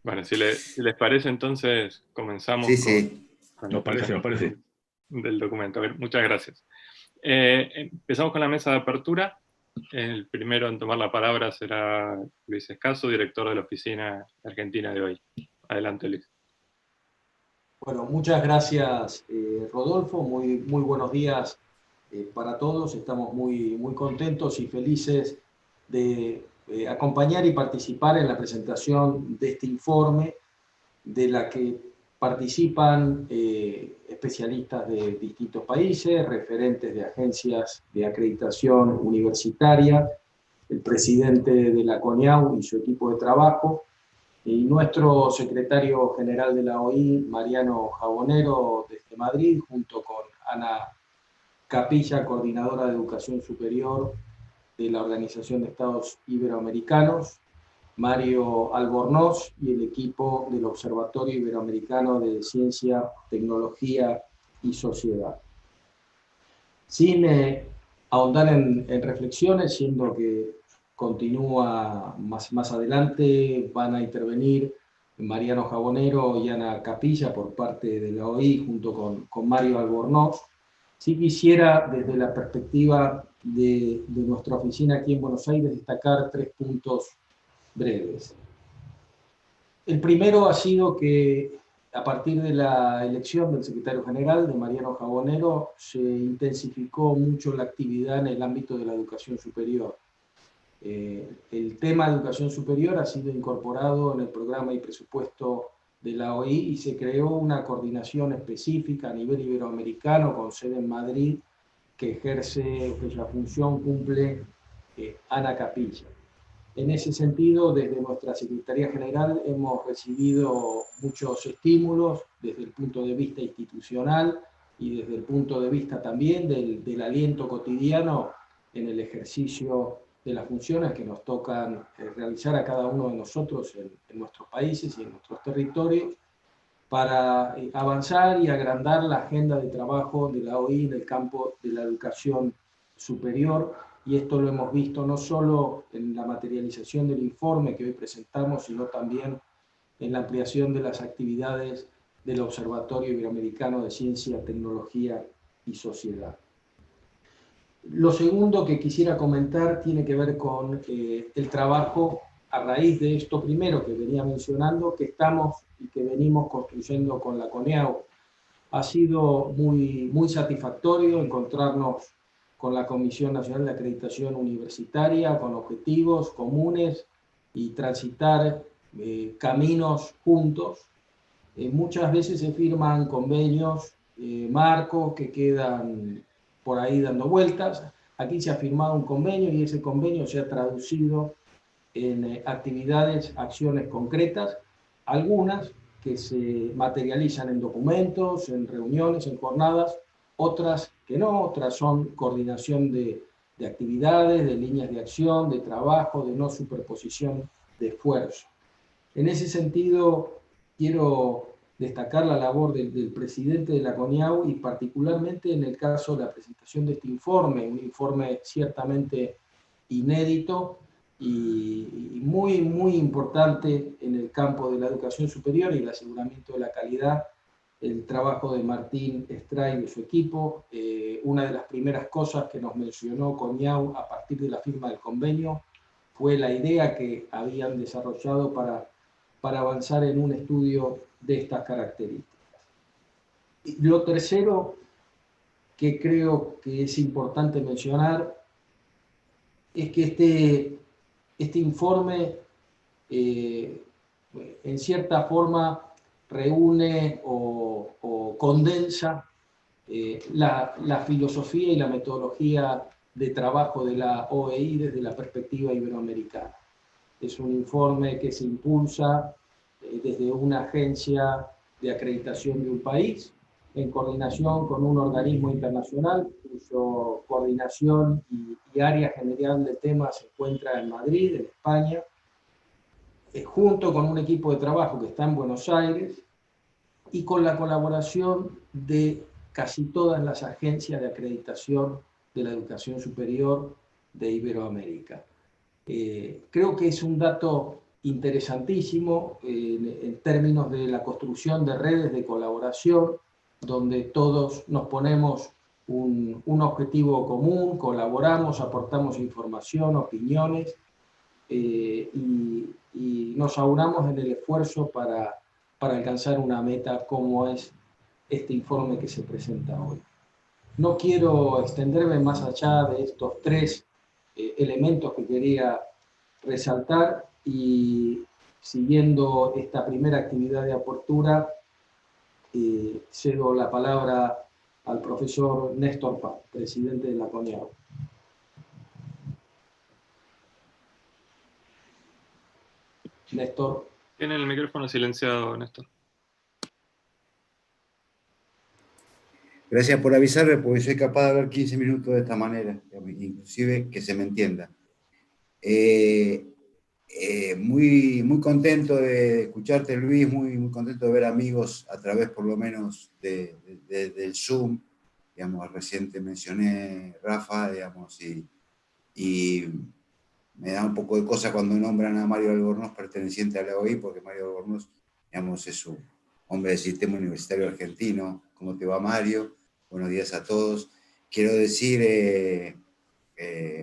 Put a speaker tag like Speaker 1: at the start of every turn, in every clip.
Speaker 1: Bueno, si les parece, entonces comenzamos
Speaker 2: Sí, sí.
Speaker 1: con la
Speaker 3: Nos parece, nos parece.
Speaker 1: presentación del documento. A ver, muchas gracias. Empezamos con la mesa de apertura. El primero en tomar la palabra será Luis Escaso, director de la Oficina Argentina de Hoy. Adelante, Luis.
Speaker 4: Bueno, muchas gracias, Rodolfo. Muy buenos días para todos. Estamos muy contentos y felices de acompañar y participar en la presentación de este informe, de la que participan especialistas de distintos países, referentes de agencias de acreditación universitaria, el presidente de la CONIAU y su equipo de trabajo, y nuestro secretario general de la OI, Mariano Jabonero, desde Madrid, junto con Ana Capilla, coordinadora de Educación Superior de la Organización de Estados Iberoamericanos, Mario Albornoz y el equipo del Observatorio Iberoamericano de Ciencia, Tecnología y Sociedad. Sin ahondar en reflexiones, siendo que continúa más adelante, van a intervenir Mariano Jabonero y Ana Capilla por parte de la OI junto con Mario Albornoz. Sí quisiera, desde la perspectiva de nuestra oficina aquí en Buenos Aires, destacar 3 puntos breves. El primero ha sido que a partir de la elección del secretario general, de Mariano Jabonero, se intensificó mucho la actividad en el ámbito de la educación superior. El tema de educación superior ha sido incorporado en el programa y presupuesto de la OI y se creó una coordinación específica a nivel iberoamericano con sede en Madrid que ejerce, cuya función cumple Ana Capilla. En ese sentido, desde nuestra Secretaría General hemos recibido muchos estímulos desde el punto de vista institucional y desde el punto de vista también del aliento cotidiano en el ejercicio de las funciones que nos tocan realizar a cada uno de nosotros en nuestros países y en nuestros territorios para avanzar y agrandar la agenda de trabajo de la OI en el campo de la educación superior, y esto lo hemos visto no solo en la materialización del informe que hoy presentamos, sino también en la ampliación de las actividades del Observatorio Iberoamericano de Ciencia, Tecnología y Sociedad. Lo segundo que quisiera comentar tiene que ver con el trabajo a raíz de esto primero que venía mencionando, que estamos y que venimos construyendo con la CONIAU. Ha sido muy satisfactorio encontrarnos con la Comisión Nacional de Acreditación Universitaria, con objetivos comunes y transitar caminos juntos. Muchas veces se firman convenios marcos que quedan por ahí dando vueltas. Aquí se ha firmado un convenio y ese convenio se ha traducido en actividades, acciones concretas, algunas que se materializan en documentos, en reuniones, en jornadas, otras que no, otras son coordinación de actividades, de líneas de acción, de trabajo, de no superposición de esfuerzo. En ese sentido, quiero destacar la labor del presidente de la CONIAU y particularmente en el caso de la presentación de este informe, un informe ciertamente inédito y muy importante en el campo de la educación superior y el aseguramiento de la calidad, el trabajo de Martín Estray y de su equipo. Una de las primeras cosas que nos mencionó CONIAU a partir de la firma del convenio fue la idea que habían desarrollado para avanzar en un estudio de estas características. Y lo tercero que creo que es importante mencionar es que este informe en cierta forma reúne o condensa la filosofía y la metodología de trabajo de la OEI desde la perspectiva iberoamericana. Es un informe que se impulsa desde una agencia de acreditación de un país, en coordinación con un organismo internacional, cuya coordinación y área general de temas se encuentra en Madrid, en España, junto con un equipo de trabajo que está en Buenos Aires, y con la colaboración de casi todas las agencias de acreditación de la educación superior de Iberoamérica. Creo que es un dato interesantísimo en términos de la construcción de redes de colaboración, donde todos nos ponemos un objetivo común, colaboramos, aportamos información, opiniones, y nos aunamos en el esfuerzo para alcanzar una meta como es este informe que se presenta hoy. No quiero extenderme más allá de estos tres elementos que quería resaltar, y siguiendo esta primera actividad de apertura, cedo la palabra al profesor Néstor Paz, presidente de la CONIAU. Néstor.
Speaker 1: Tiene el micrófono silenciado, Néstor.
Speaker 2: Gracias por avisarme, porque soy capaz de hablar 15 minutos de esta manera, inclusive que se me entienda. Muy contento de escucharte, Luis, muy contento de ver amigos a través, por lo menos, del Zoom. Digamos, recién te mencioné Rafa, digamos, y me da un poco de cosa cuando nombran a Mario Albornoz perteneciente a la OI, porque Mario Albornoz, digamos, es un hombre del sistema universitario argentino. ¿Cómo te va, Mario? Buenos días a todos. Quiero decir,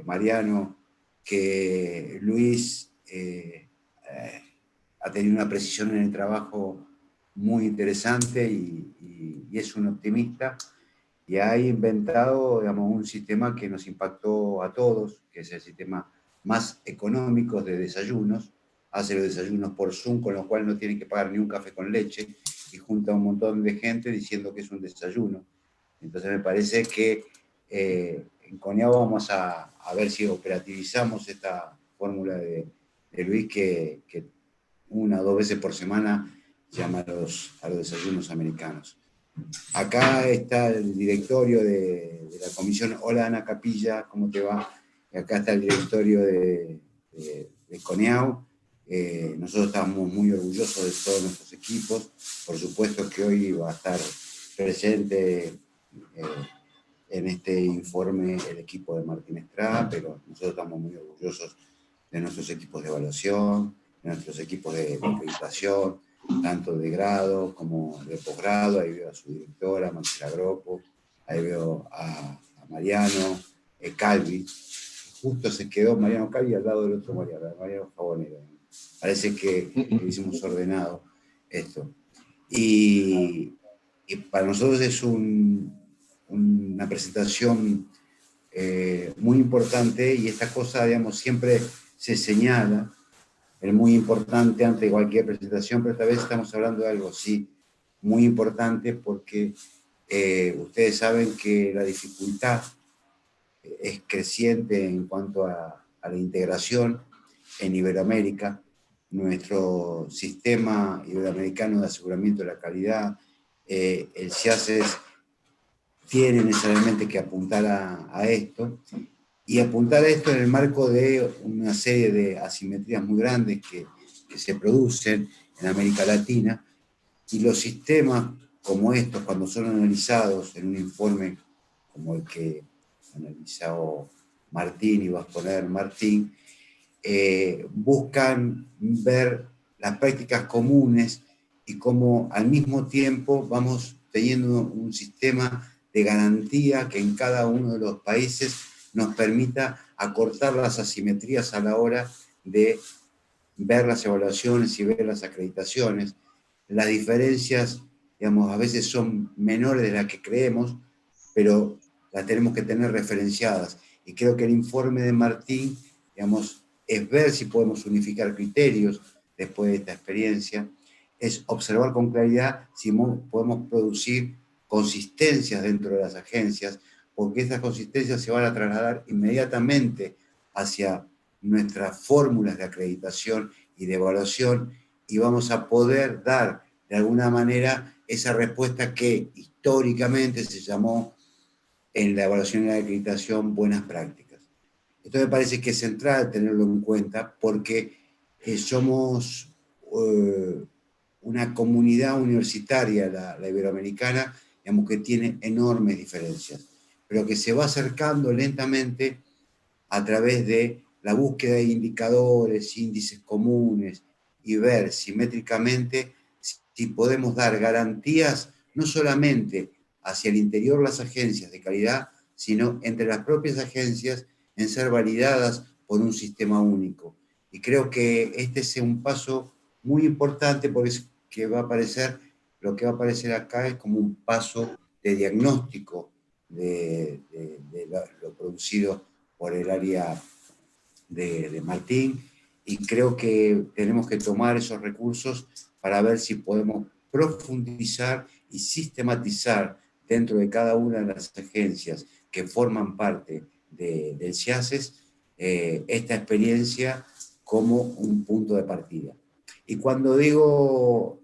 Speaker 2: Mariano, que Luis ha tenido una precisión en el trabajo muy interesante y es un optimista, y ha inventado, digamos, un sistema que nos impactó a todos, que es el sistema más económico de desayunos. Hace los desayunos por Zoom, con lo cual no tienen que pagar ni un café con leche, y junta a un montón de gente diciendo que es un desayuno. Entonces me parece que en CONIAU vamos a ver si operativizamos esta fórmula de Luis, que 1 o 2 veces por semana llama a los desayunos americanos. Acá está el directorio de la comisión. Hola, Ana Capilla, ¿cómo te va? Acá está el directorio de CONIAU. Nosotros estamos muy orgullosos de todos nuestros equipos. Por supuesto que hoy va a estar presente en este informe el equipo de Martín Estrada, pero nosotros estamos muy orgullosos de nuestros equipos de evaluación, de nuestros equipos de acreditación, tanto de grado como de posgrado. Ahí veo a su directora, Marcela Gropo, ahí veo a Mariano Calvi. Justo se quedó Mariano Calvi al lado del otro Mariano Jabonero. Parece que hicimos ordenado esto. Y para nosotros es una presentación muy importante, y esta cosa, digamos, siempre se señala, es muy importante antes de cualquier presentación, pero esta vez estamos hablando de algo, sí, muy importante, porque ustedes saben que la dificultad es creciente en cuanto a la integración en Iberoamérica. Nuestro sistema iberoamericano de aseguramiento de la calidad, el CIASES, tiene necesariamente que apuntar a esto, y apuntar a esto en el marco de una serie de asimetrías muy grandes que se producen en América Latina, y los sistemas como estos, cuando son analizados en un informe como el que analizó Martín y va a exponer Martín, buscan ver las prácticas comunes y cómo al mismo tiempo vamos teniendo un sistema de garantía que en cada uno de los países nos permita acortar las asimetrías a la hora de ver las evaluaciones y ver las acreditaciones. Las diferencias, digamos, a veces son menores de las que creemos, pero las tenemos que tener referenciadas. Y creo que el informe de Martín, digamos, es ver si podemos unificar criterios después de esta experiencia, es observar con claridad si podemos producir consistencias dentro de las agencias, porque estas consistencias se van a trasladar inmediatamente hacia nuestras fórmulas de acreditación y de evaluación, y vamos a poder dar de alguna manera esa respuesta que históricamente se llamó en la evaluación y la acreditación buenas prácticas. Esto me parece que es central tenerlo en cuenta, porque somos una comunidad universitaria, la iberoamericana, digamos, que tiene enormes diferencias, pero que se va acercando lentamente a través de la búsqueda de indicadores, índices comunes, y ver simétricamente si podemos dar garantías no solamente hacia el interior de las agencias de calidad, sino entre las propias agencias en ser validadas por un sistema único. Y creo que este es un paso muy importante porque es que va a aparecer, lo que va a aparecer acá es como un paso de diagnóstico de lo producido por el área de Martín, y creo que tenemos que tomar esos recursos para ver si podemos profundizar y sistematizar dentro de cada una de las agencias que forman parte del CIASES esta experiencia como un punto de partida. Y cuando digo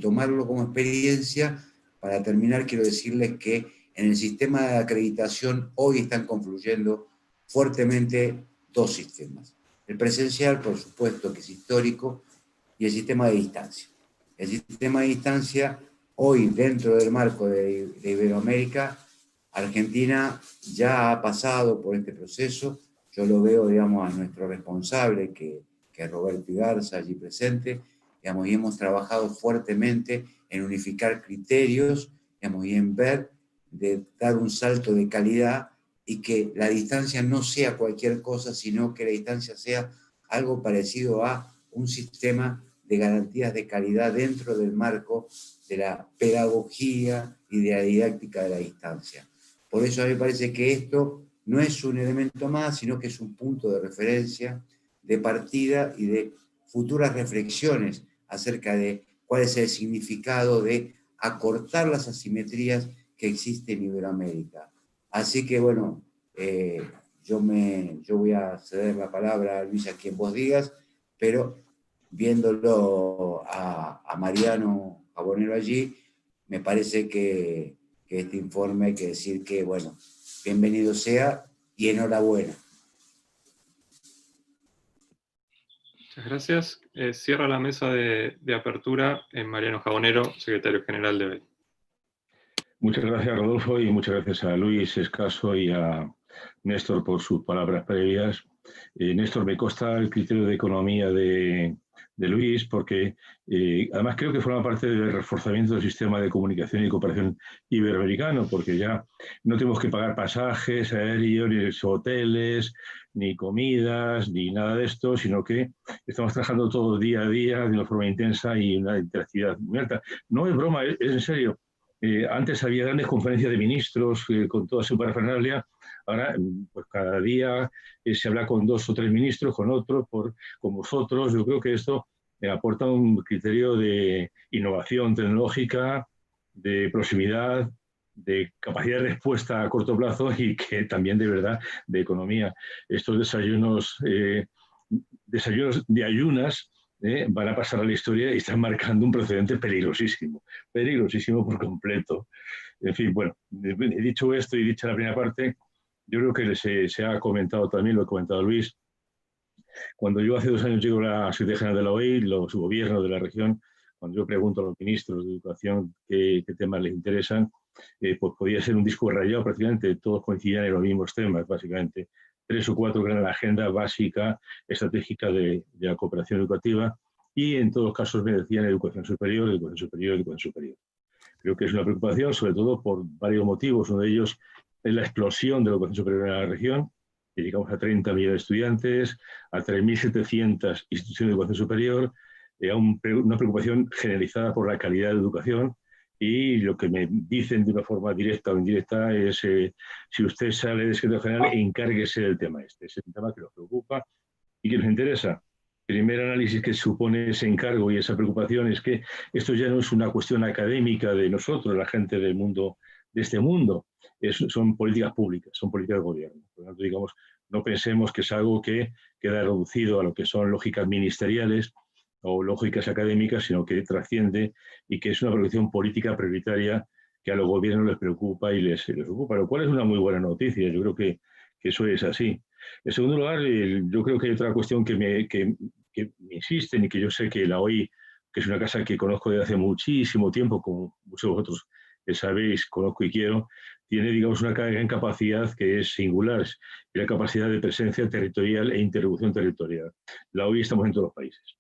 Speaker 2: tomarlo como experiencia, para terminar quiero decirles que en el sistema de acreditación hoy están confluyendo fuertemente dos sistemas. El presencial, por supuesto, que es histórico, y el sistema de distancia. El sistema de distancia, hoy dentro del marco de Iberoamérica, Argentina ya ha pasado por este proceso. Yo lo veo, digamos, a nuestro responsable, que es Roberto Igarza, allí presente, digamos, y hemos trabajado fuertemente en unificar criterios, digamos, y en ver de dar un salto de calidad y que la distancia no sea cualquier cosa, sino que la distancia sea algo parecido a un sistema de garantías de calidad dentro del marco de la pedagogía y de la didáctica de la distancia. Por eso a mí me parece que esto no es un elemento más, sino que es un punto de referencia, de partida y de futuras reflexiones acerca de cuál es el significado de acortar las asimetrías que existen en Iberoamérica. Así que bueno, yo voy a ceder la palabra a Luis a quien vos digas, pero viéndolo a Mariano Jabonero allí, me parece que este informe hay que decir que, bueno, bienvenido sea y enhorabuena.
Speaker 1: Muchas gracias. Cierra la mesa de apertura Mariano Jabonero, secretario general de OEI.
Speaker 3: Muchas gracias, Rodolfo, y muchas gracias a Luis Escaso y a Néstor por sus palabras previas. Néstor, me consta el criterio de economía de Luis, porque además creo que forma parte del reforzamiento del sistema de comunicación y cooperación iberoamericano, porque ya no tenemos que pagar pasajes aéreos, ni hoteles, ni comidas, ni nada de esto, sino que estamos trabajando todo día a día de una forma intensa y una interactividad muy alta. No es broma, es en serio. Antes había grandes conferencias de ministros con toda su parafernalia. Ahora, pues cada día se habla con 2 o 3 ministros, con otros, con vosotros. Yo creo que esto aporta un criterio de innovación tecnológica, de proximidad, de capacidad de respuesta a corto plazo y que también de verdad de economía. Estos desayunos de ayunas van a pasar a la historia y están marcando un precedente peligrosísimo por completo. En fin, bueno, dicho esto y dicha la primera parte, yo creo que se ha comentado también, lo ha comentado Luis. Cuando yo hace 2 años llego a la Secretaría General de la OEI, su gobierno de la región, cuando yo pregunto a los ministros de educación qué temas les interesan, pues podía ser un disco rayado prácticamente, todos coincidían en los mismos temas, básicamente. 3 o 4 que eran la agenda básica, estratégica de la cooperación educativa, y en todos los casos me decían educación superior, educación superior, educación superior. Creo que es una preocupación, sobre todo por varios motivos. Uno de ellos es la explosión de la educación superior en la región. Llegamos a 30 millones de estudiantes, a 3.700 instituciones de educación superior, a una preocupación generalizada por la calidad de educación. Y lo que me dicen de una forma directa o indirecta es, si usted sale de secretario general, encárguese del tema este. Es un tema que nos preocupa y que nos interesa. Primer análisis que supone ese encargo y esa preocupación es que esto ya no es una cuestión académica de nosotros, la gente del mundo, de este mundo. Son políticas públicas, son políticas de gobierno. Por lo tanto, digamos, no pensemos que es algo que queda reducido a lo que son lógicas ministeriales o lógicas académicas, sino que trasciende y que es una preocupación política prioritaria que a los gobiernos les preocupa y les ocupa, lo cual es una muy buena noticia. Yo creo que eso es así. En segundo lugar, yo creo que hay otra cuestión que me insisten y que yo sé que la OEI, que es una casa que conozco desde hace muchísimo tiempo, como muchos de vosotros sabéis, conozco y quiero, tiene, digamos, una gran capacidad que es singular, y la capacidad de presencia territorial e interlocución territorial. La OEI estamos en todos los países.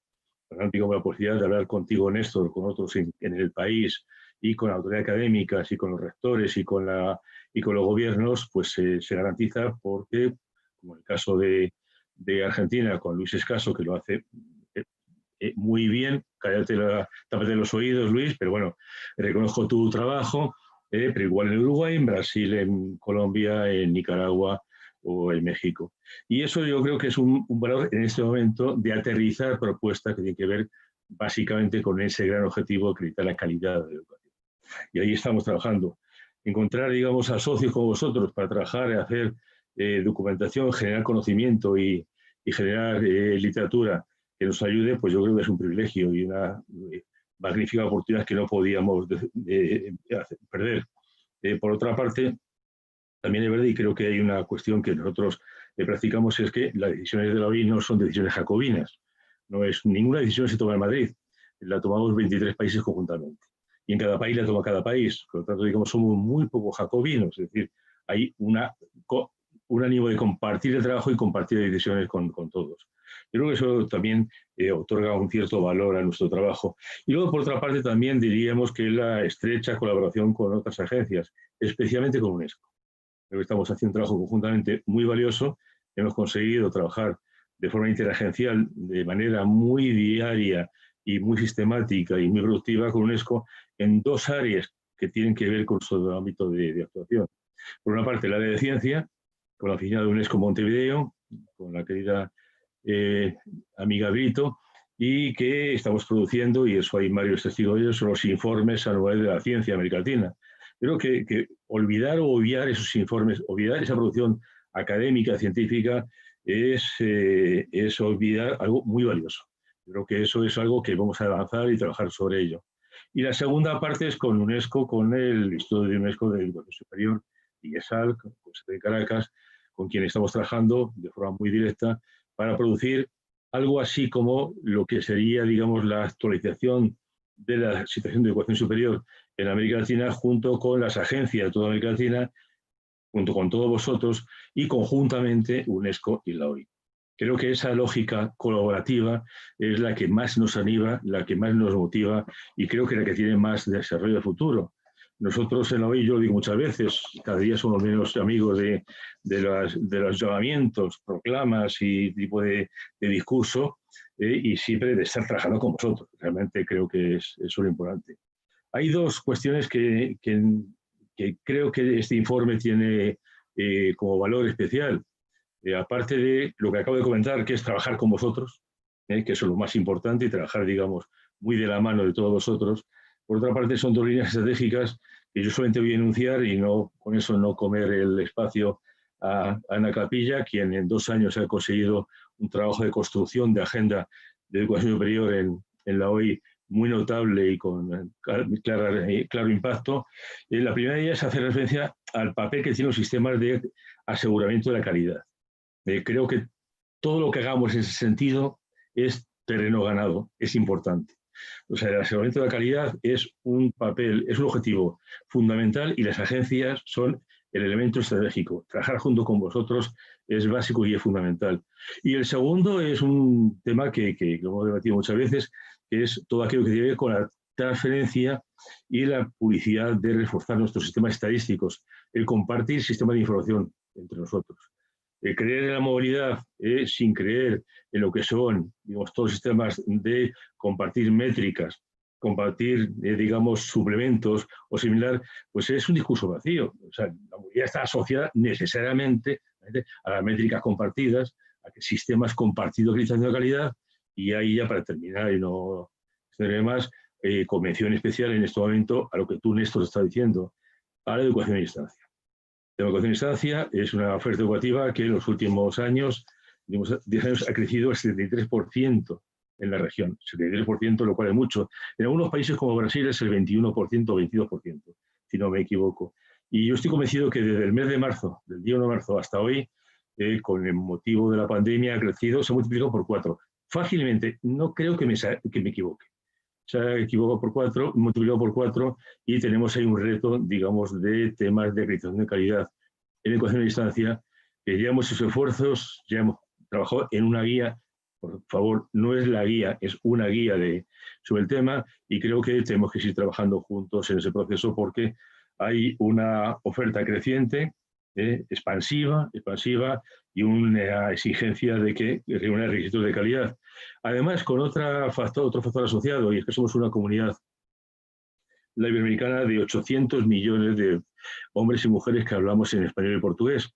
Speaker 3: digamos, la posibilidad de hablar contigo, Néstor, con otros en el país y con autoridades académicas y con los rectores y con los gobiernos, pues se garantiza porque, como en el caso de Argentina, con Luis Escaso, que lo hace muy bien, tápate los oídos, Luis, pero bueno, reconozco tu trabajo, pero igual en Uruguay, en Brasil, en Colombia, en Nicaragua o en México. Y eso yo creo que es un valor en este momento de aterrizar propuestas que tienen que ver básicamente con ese gran objetivo de acreditar la calidad de la educación. Y ahí estamos trabajando. Encontrar, digamos, a socios como vosotros para trabajar y hacer documentación, generar conocimiento y generar literatura que nos ayude, pues yo creo que es un privilegio y una magnífica oportunidad que no podíamos perder. Por otra parte, también es verdad, y creo que hay una cuestión que nosotros practicamos, es que las decisiones de la OI no son decisiones jacobinas. Ninguna decisión se toma en Madrid, la tomamos 23 países conjuntamente. Y en cada país la toma cada país. Por lo tanto, digamos, somos muy poco jacobinos, es decir, hay un ánimo de compartir el trabajo y compartir decisiones con todos. Yo creo que eso también otorga un cierto valor a nuestro trabajo. Y luego, por otra parte, también diríamos que la estrecha colaboración con otras agencias, especialmente con UNESCO. Creo que estamos haciendo un trabajo conjuntamente muy valioso. Hemos conseguido trabajar de forma interagencial, de manera muy diaria y muy sistemática y muy productiva con UNESCO en dos áreas que tienen que ver con su ámbito de actuación. Por una parte, el área de ciencia, con la oficina de UNESCO Montevideo, con la querida amiga Brito, y que estamos produciendo, y eso hay varios testigos de ellos, son los informes anuales de la ciencia en América Latina. Creo que olvidar o obviar esos informes, olvidar esa producción académica, científica, es olvidar algo muy valioso. Creo que eso es algo que vamos a avanzar y trabajar sobre ello. Y la segunda parte es con UNESCO, con el Instituto de UNESCO de Educación Superior, IESAL, de Caracas, con quien estamos trabajando de forma muy directa para producir algo así como lo que sería, digamos, la actualización de la situación de educación superior en América Latina junto con las agencias de toda América Latina, junto con todos vosotros y conjuntamente UNESCO y la OI. Creo que esa lógica colaborativa es la que más nos anima, la que más nos motiva y creo que la que tiene más desarrollo de futuro. Nosotros en la OI, yo lo digo muchas veces, cada día somos menos amigos de los llamamientos, proclamas y tipo de discurso y siempre de estar trabajando con vosotros. Realmente creo que es lo importante. Hay dos cuestiones que creo que este informe tiene como valor especial. Aparte de lo que acabo de comentar, que es trabajar con vosotros, que eso es lo más importante, y trabajar, digamos, muy de la mano de todos vosotros. Por otra parte, son dos líneas estratégicas que yo solamente voy a enunciar y no, con eso no comer el espacio a Ana Capilla, quien en 2 años ha conseguido un trabajo de construcción de agenda de educación superior en la OI muy notable y con claro impacto. La primera de ellas es hacer referencia al papel que tienen los sistemas de aseguramiento de la calidad. Creo que todo lo que hagamos en ese sentido es terreno ganado, es importante. O sea, el aseguramiento de la calidad es un papel, es un objetivo fundamental y las agencias son el elemento estratégico. Trabajar junto con vosotros es básico y es fundamental. Y el segundo es un tema que lo hemos debatido muchas veces, que es todo aquello que tiene que ver con la transferencia y la publicidad de reforzar nuestros sistemas estadísticos, el compartir sistemas de información entre nosotros. Creer en la movilidad sin creer en lo que son, digamos, todos los sistemas de compartir métricas, compartir, digamos, suplementos o similar, pues es un discurso vacío. O sea, la movilidad está asociada necesariamente a las métricas compartidas, a que sistemas compartidos de acreditación de calidad, y ahí ya para terminar y no extender más, convención especial en este momento a lo que tú, Néstor, estás diciendo, a la educación a distancia. La educación a distancia es una oferta educativa que en los últimos años, digamos, 10 años, ha crecido el 73% en la región. 73%, lo cual es mucho. En algunos países como Brasil es el 21% o 22%, si no me equivoco. Y yo estoy convencido que desde el mes de marzo, del día 1 de marzo hasta hoy, con el motivo de la pandemia ha crecido, se ha multiplicado por 4. Fácilmente, no creo que me equivoque. Se ha equivocado por 4, multiplicado por 4 y tenemos ahí un reto, digamos, de temas de acreditación de calidad en educación a distancia, que llevamos esos esfuerzos, ya hemos trabajado en una guía por favor, no es la guía, es una guía sobre el tema, y creo que tenemos que seguir trabajando juntos en ese proceso porque hay una oferta creciente, expansiva, y una exigencia de que reúna requisitos de calidad. Además, con otro factor asociado, y es que somos una comunidad, la iberoamericana, de 800 millones de hombres y mujeres que hablamos en español y portugués.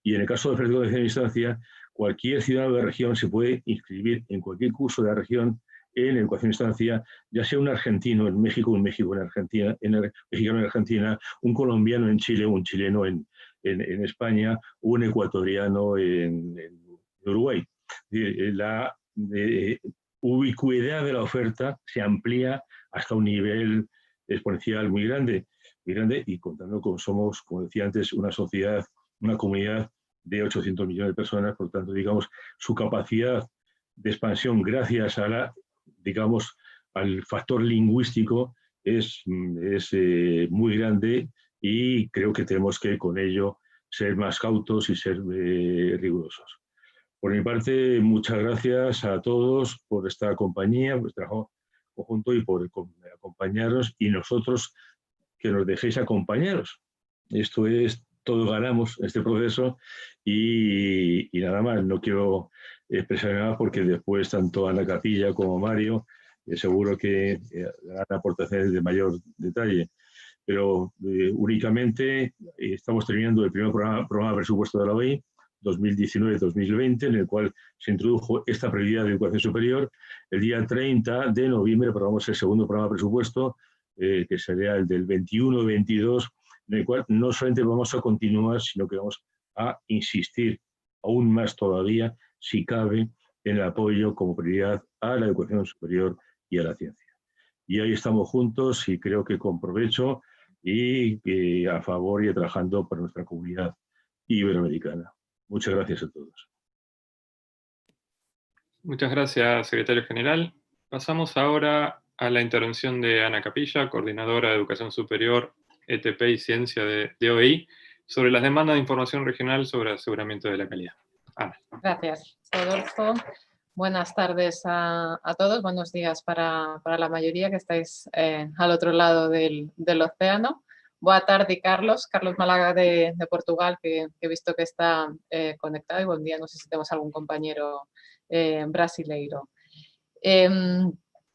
Speaker 3: Y en el caso de oferta de educación a distancia, cualquier ciudadano de la región se puede inscribir en cualquier curso de la región en educación a distancia, ya sea un argentino en México, un mexicano en Argentina, mexicano en Argentina, un colombiano en Chile, un chileno en España, un ecuatoriano en Uruguay. La ubicuidad de la oferta se amplía hasta un nivel exponencial muy grande, y contando con somos, como decía antes, una sociedad, una comunidad de 800 millones de personas, por tanto, digamos, su capacidad de expansión gracias a al factor lingüístico es muy grande, y creo que tenemos que con ello ser más cautos y ser rigurosos. Por mi parte, muchas gracias a todos por esta compañía, por este trabajo conjunto y por acompañarnos, y nosotros que nos dejéis acompañaros. Esto es, todos ganamos este proceso, y nada más, no quiero expresar nada porque después tanto Ana Capilla como Mario seguro que harán aportaciones de mayor detalle. Pero únicamente estamos terminando el primer programa de presupuesto de la OEI 2019-2020, en el cual se introdujo esta prioridad de educación superior. El día 30 de noviembre aprobamos el segundo programa de presupuesto, que sería el del 21-22, en el cual no solamente vamos a continuar, sino que vamos a insistir aún más todavía, si cabe, en el apoyo como prioridad a la educación superior y a la ciencia. Y ahí estamos juntos, y creo que con provecho, y a favor y trabajando por nuestra comunidad iberoamericana. Muchas gracias a todos.
Speaker 1: Muchas gracias, secretario general. Pasamos ahora a la intervención de Ana Capilla, coordinadora de Educación Superior, ETP y Ciencia de OEI, sobre las demandas de información regional sobre aseguramiento de la calidad. Ana.
Speaker 5: Gracias, Rodolfo. Buenas tardes a todos, buenos días para la mayoría que estáis al otro lado del océano. Boa tarde, Carlos Málaga de Portugal, que he visto que está conectado, y buen día, no sé si tenemos algún compañero brasileiro.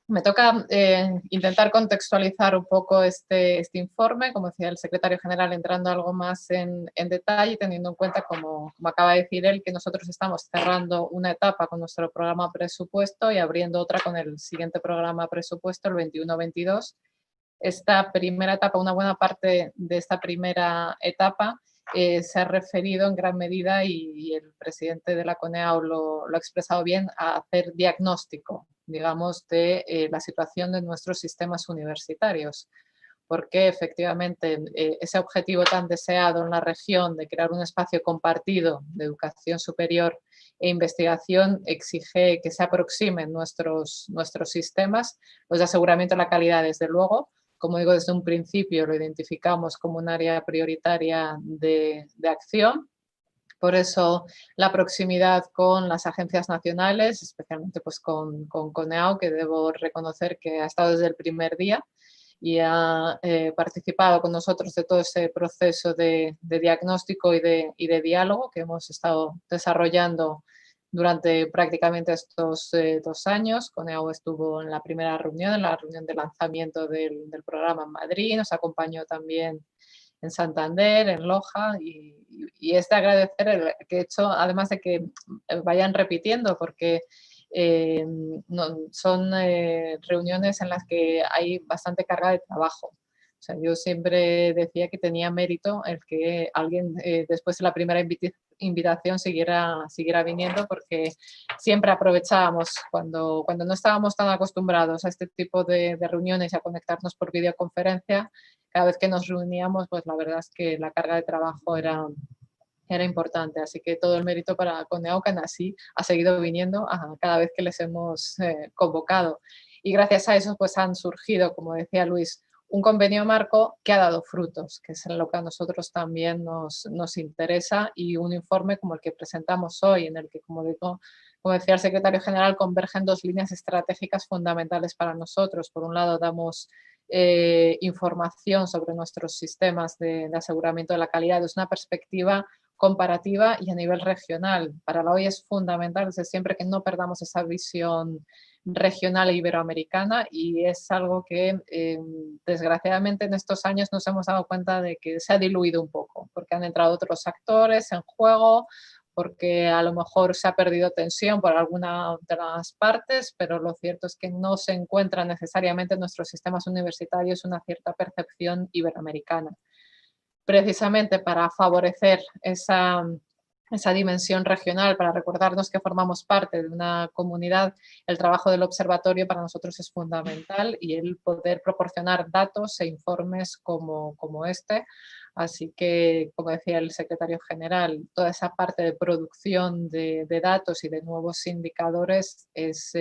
Speaker 5: Me toca intentar contextualizar un poco este informe, como decía el secretario general, entrando algo más en detalle, teniendo en cuenta, como acaba de decir él, que nosotros estamos cerrando una etapa con nuestro programa presupuesto y abriendo otra con el siguiente programa presupuesto, el 21-22. Esta primera etapa, una buena parte de esta primera etapa se ha referido en gran medida, y el presidente de la CONEAU lo ha expresado bien, a hacer diagnóstico, digamos, de la situación de nuestros sistemas universitarios, porque efectivamente ese objetivo tan deseado en la región de crear un espacio compartido de educación superior e investigación exige que se aproximen nuestros sistemas. Los de aseguramiento de la calidad, desde luego, como digo, desde un principio lo identificamos como un área prioritaria de acción. Por eso la proximidad con las agencias nacionales, especialmente pues con CONEAU, que debo reconocer que ha estado desde el primer día y ha participado con nosotros de todo ese proceso de diagnóstico y de diálogo que hemos estado desarrollando durante prácticamente estos 2 años. CONEAU estuvo en la primera reunión, en la reunión de lanzamiento del programa en Madrid, nos acompañó también en Santander, en Loja, y es de agradecer el que, hecho, además de que vayan repitiendo, porque son reuniones en las que hay bastante carga de trabajo. O sea, yo siempre decía que tenía mérito el que alguien después de la primera invitación siguiera viniendo, porque siempre aprovechábamos cuando no estábamos tan acostumbrados a este tipo de reuniones y a conectarnos por videoconferencia. Cada vez que nos reuníamos, pues la verdad es que la carga de trabajo era importante, así que todo el mérito para CONEAU, que así ha seguido viniendo cada vez que les hemos convocado. Y gracias a eso pues han surgido, como decía Luis, un convenio marco que ha dado frutos, que es lo que a nosotros también nos interesa, y un informe como el que presentamos hoy, en el que, como digo, como decía el secretario general, convergen dos líneas estratégicas fundamentales para nosotros. Por un lado, damos información sobre nuestros sistemas de aseguramiento de la calidad desde una perspectiva comparativa y a nivel regional. Para la OIE es fundamental desde siempre que no perdamos esa visión regional e iberoamericana, y es algo que desgraciadamente en estos años nos hemos dado cuenta de que se ha diluido un poco, porque han entrado otros actores en juego, porque a lo mejor se ha perdido tensión por alguna de las partes, pero lo cierto es que no se encuentra necesariamente en nuestros sistemas universitarios una cierta percepción iberoamericana. Precisamente para favorecer esa dimensión regional, para recordarnos que formamos parte de una comunidad, el trabajo del observatorio para nosotros es fundamental, y el poder proporcionar datos e informes como este. Así que, como decía el secretario general, toda esa parte de producción de datos y de nuevos indicadores es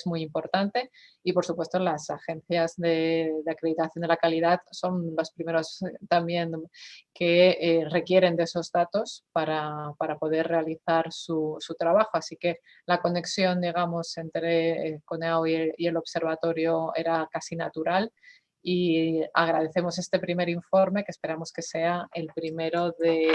Speaker 5: muy importante, y por supuesto las agencias de acreditación de la calidad son los primeros también que requieren de esos datos para poder realizar su trabajo. Así que la conexión, digamos, entre CONEAU y el observatorio era casi natural, y agradecemos este primer informe, que esperamos que sea el primero de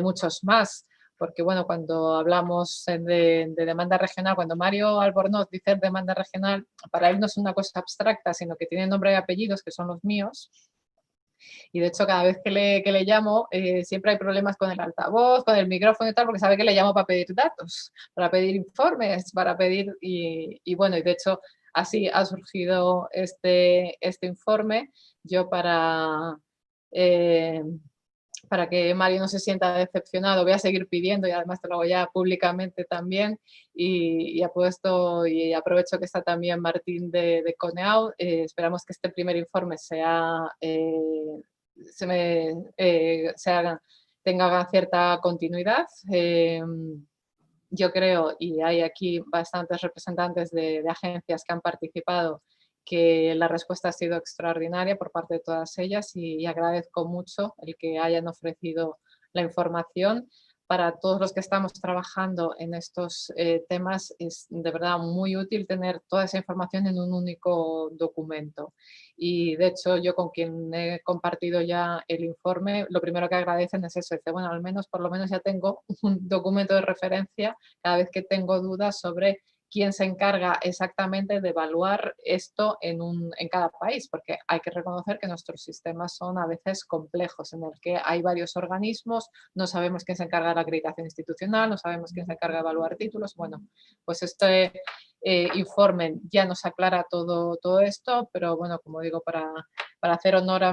Speaker 5: muchos más. Porque bueno, cuando hablamos de demanda regional, cuando Mario Albornoz dice demanda regional, para él no es una cosa abstracta, sino que tiene nombre y apellidos, que son los míos. Y de hecho, cada vez que le llamo, siempre hay problemas con el altavoz, con el micrófono y tal, porque sabe que le llamo para pedir datos, para pedir informes, para pedir... Y bueno, y de hecho, así ha surgido este informe. Yo para que Mario no se sienta decepcionado, voy a seguir pidiendo, y además te lo hago ya públicamente también, y aprovecho que está también Martín de CONEAU. Esperamos que este primer informe tenga cierta continuidad. Yo creo, y hay aquí bastantes representantes de agencias que han participado, que la respuesta ha sido extraordinaria por parte de todas ellas, y agradezco mucho el que hayan ofrecido la información. Para todos los que estamos trabajando en estos temas es de verdad muy útil tener toda esa información en un único documento. Y de hecho, yo con quien he compartido ya el informe, lo primero que agradecen es eso. Dice, bueno, al menos, por lo menos ya tengo un documento de referencia cada vez que tengo dudas sobre quién se encarga exactamente de evaluar esto en cada país, porque hay que reconocer que nuestros sistemas son a veces complejos, en el que hay varios organismos, no sabemos quién se encarga de la acreditación institucional, no sabemos quién se encarga de evaluar títulos. Bueno, pues este informe ya nos aclara todo esto, pero bueno, como digo, para hacer honor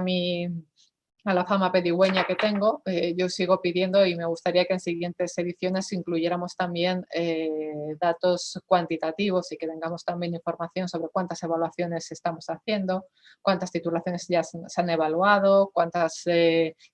Speaker 5: a la fama pedigüeña que tengo, yo sigo pidiendo, y me gustaría que en siguientes ediciones incluyéramos también datos cuantitativos, y que tengamos también información sobre cuántas evaluaciones estamos haciendo, cuántas titulaciones ya se han evaluado, cuántas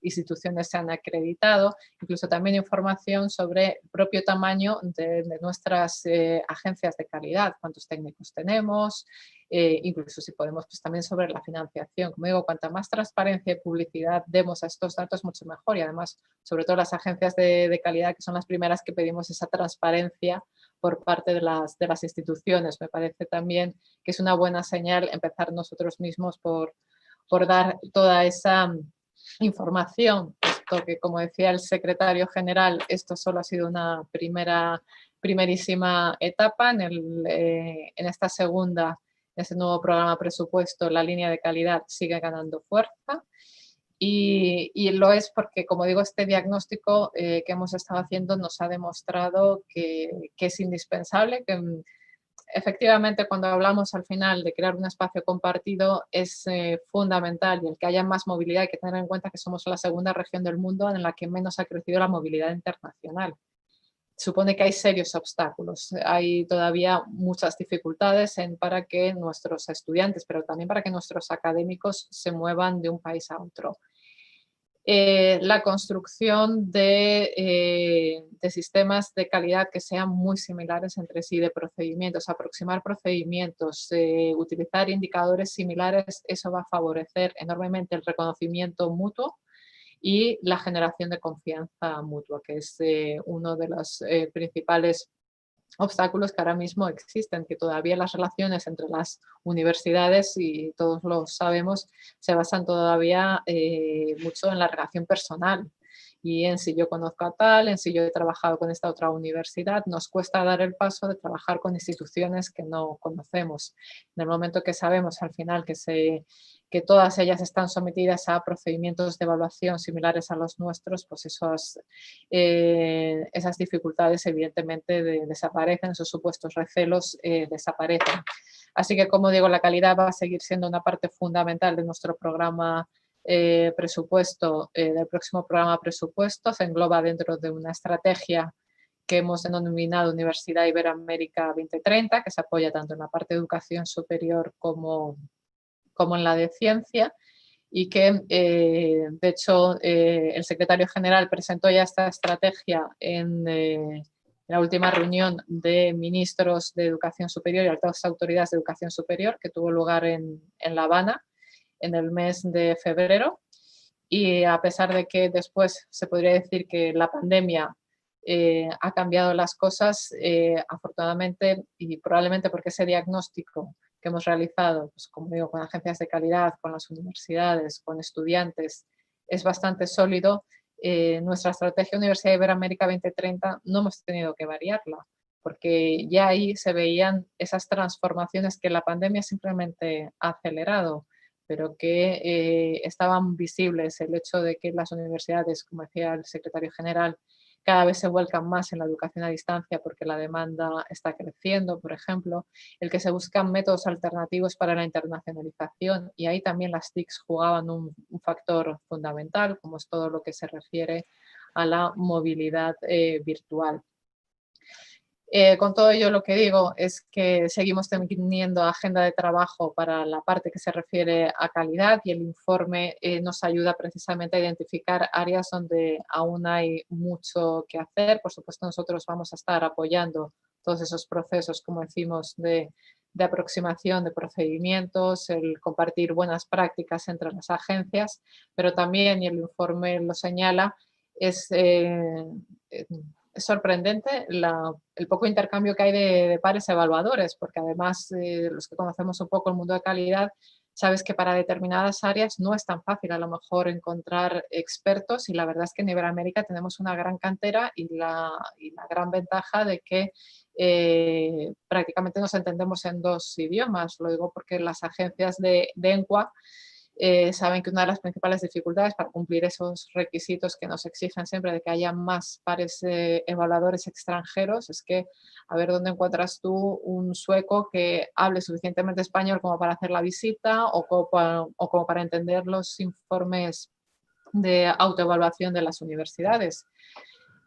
Speaker 5: instituciones se han acreditado, incluso también información sobre el propio tamaño de nuestras agencias de calidad, cuántos técnicos tenemos, incluso si podemos, pues también sobre la financiación. Como digo, cuanta más transparencia y publicidad demos a estos datos, mucho mejor, y además, sobre todo las agencias de calidad, que son las primeras que pedimos esa transparencia por parte de las instituciones. Me parece también que es una buena señal empezar nosotros mismos por dar toda esa información, puesto que, como decía el secretario general, esto solo ha sido una primerísima etapa. En esta segunda, ese nuevo programa presupuesto, la línea de calidad sigue ganando fuerza, y lo es porque, como digo, este diagnóstico que hemos estado haciendo nos ha demostrado que es indispensable, que efectivamente cuando hablamos al final de crear un espacio compartido es fundamental, y el que haya más movilidad. Hay que tener en cuenta que somos la segunda región del mundo en la que menos ha crecido la movilidad internacional. Supone que hay serios obstáculos, hay todavía muchas dificultades para que nuestros estudiantes, pero también para que nuestros académicos se muevan de un país a otro. La construcción de sistemas de calidad que sean muy similares entre sí, de procedimientos, aproximar procedimientos, utilizar indicadores similares, eso va a favorecer enormemente el reconocimiento mutuo y la generación de confianza mutua, que es uno de los principales obstáculos que ahora mismo existen, que todavía las relaciones entre las universidades, y todos lo sabemos, se basan todavía mucho en la relación personal. Y en si yo conozco a tal, en si yo he trabajado con esta otra universidad, nos cuesta dar el paso de trabajar con instituciones que no conocemos. En el momento que sabemos al final que todas ellas están sometidas a procedimientos de evaluación similares a los nuestros, pues esas dificultades evidentemente desaparecen, esos supuestos recelos desaparecen. Así que, como digo, la calidad va a seguir siendo una parte fundamental de nuestro programa presupuesto, del próximo programa presupuesto. Se engloba dentro de una estrategia que hemos denominado Universidad Iberoamérica 2030, que se apoya tanto en la parte de educación superior como en la de ciencia, y que, de hecho, el secretario general presentó ya esta estrategia en la última reunión de ministros de educación superior y altas autoridades de educación superior, que tuvo lugar en La Habana en el mes de febrero. Y a pesar de que después se podría decir que la pandemia ha cambiado las cosas, afortunadamente, y probablemente porque ese diagnóstico que hemos realizado, pues, como digo, con agencias de calidad, con las universidades, con estudiantes, es bastante sólido, nuestra estrategia Universidad Iberoamérica 2030 no hemos tenido que variarla, porque ya ahí se veían esas transformaciones que la pandemia simplemente ha acelerado, pero que estaban visibles. El hecho de que las universidades, como decía el secretario general, cada vez se vuelcan más en la educación a distancia porque la demanda está creciendo, por ejemplo, el que se buscan métodos alternativos para la internacionalización, y ahí también las TICs jugaban un factor fundamental, como es todo lo que se refiere a la movilidad virtual. Con todo ello, lo que digo es que seguimos teniendo agenda de trabajo para la parte que se refiere a calidad, y el informe nos ayuda precisamente a identificar áreas donde aún hay mucho que hacer. Por supuesto, nosotros vamos a estar apoyando todos esos procesos, como decimos, de aproximación de procedimientos, el compartir buenas prácticas entre las agencias, pero también, y el informe lo señala, es sorprendente el poco intercambio que hay de pares evaluadores, porque además los que conocemos un poco el mundo de calidad, sabes que para determinadas áreas no es tan fácil a lo mejor encontrar expertos, y la verdad es que en Iberoamérica tenemos una gran cantera y la gran ventaja de que prácticamente nos entendemos en dos idiomas. Lo digo porque las agencias de ENCUA saben que una de las principales dificultades para cumplir esos requisitos que nos exigen siempre de que haya más pares evaluadores extranjeros es que a ver dónde encuentras tú un sueco que hable suficientemente español como para hacer la visita o como para entender los informes de autoevaluación de las universidades.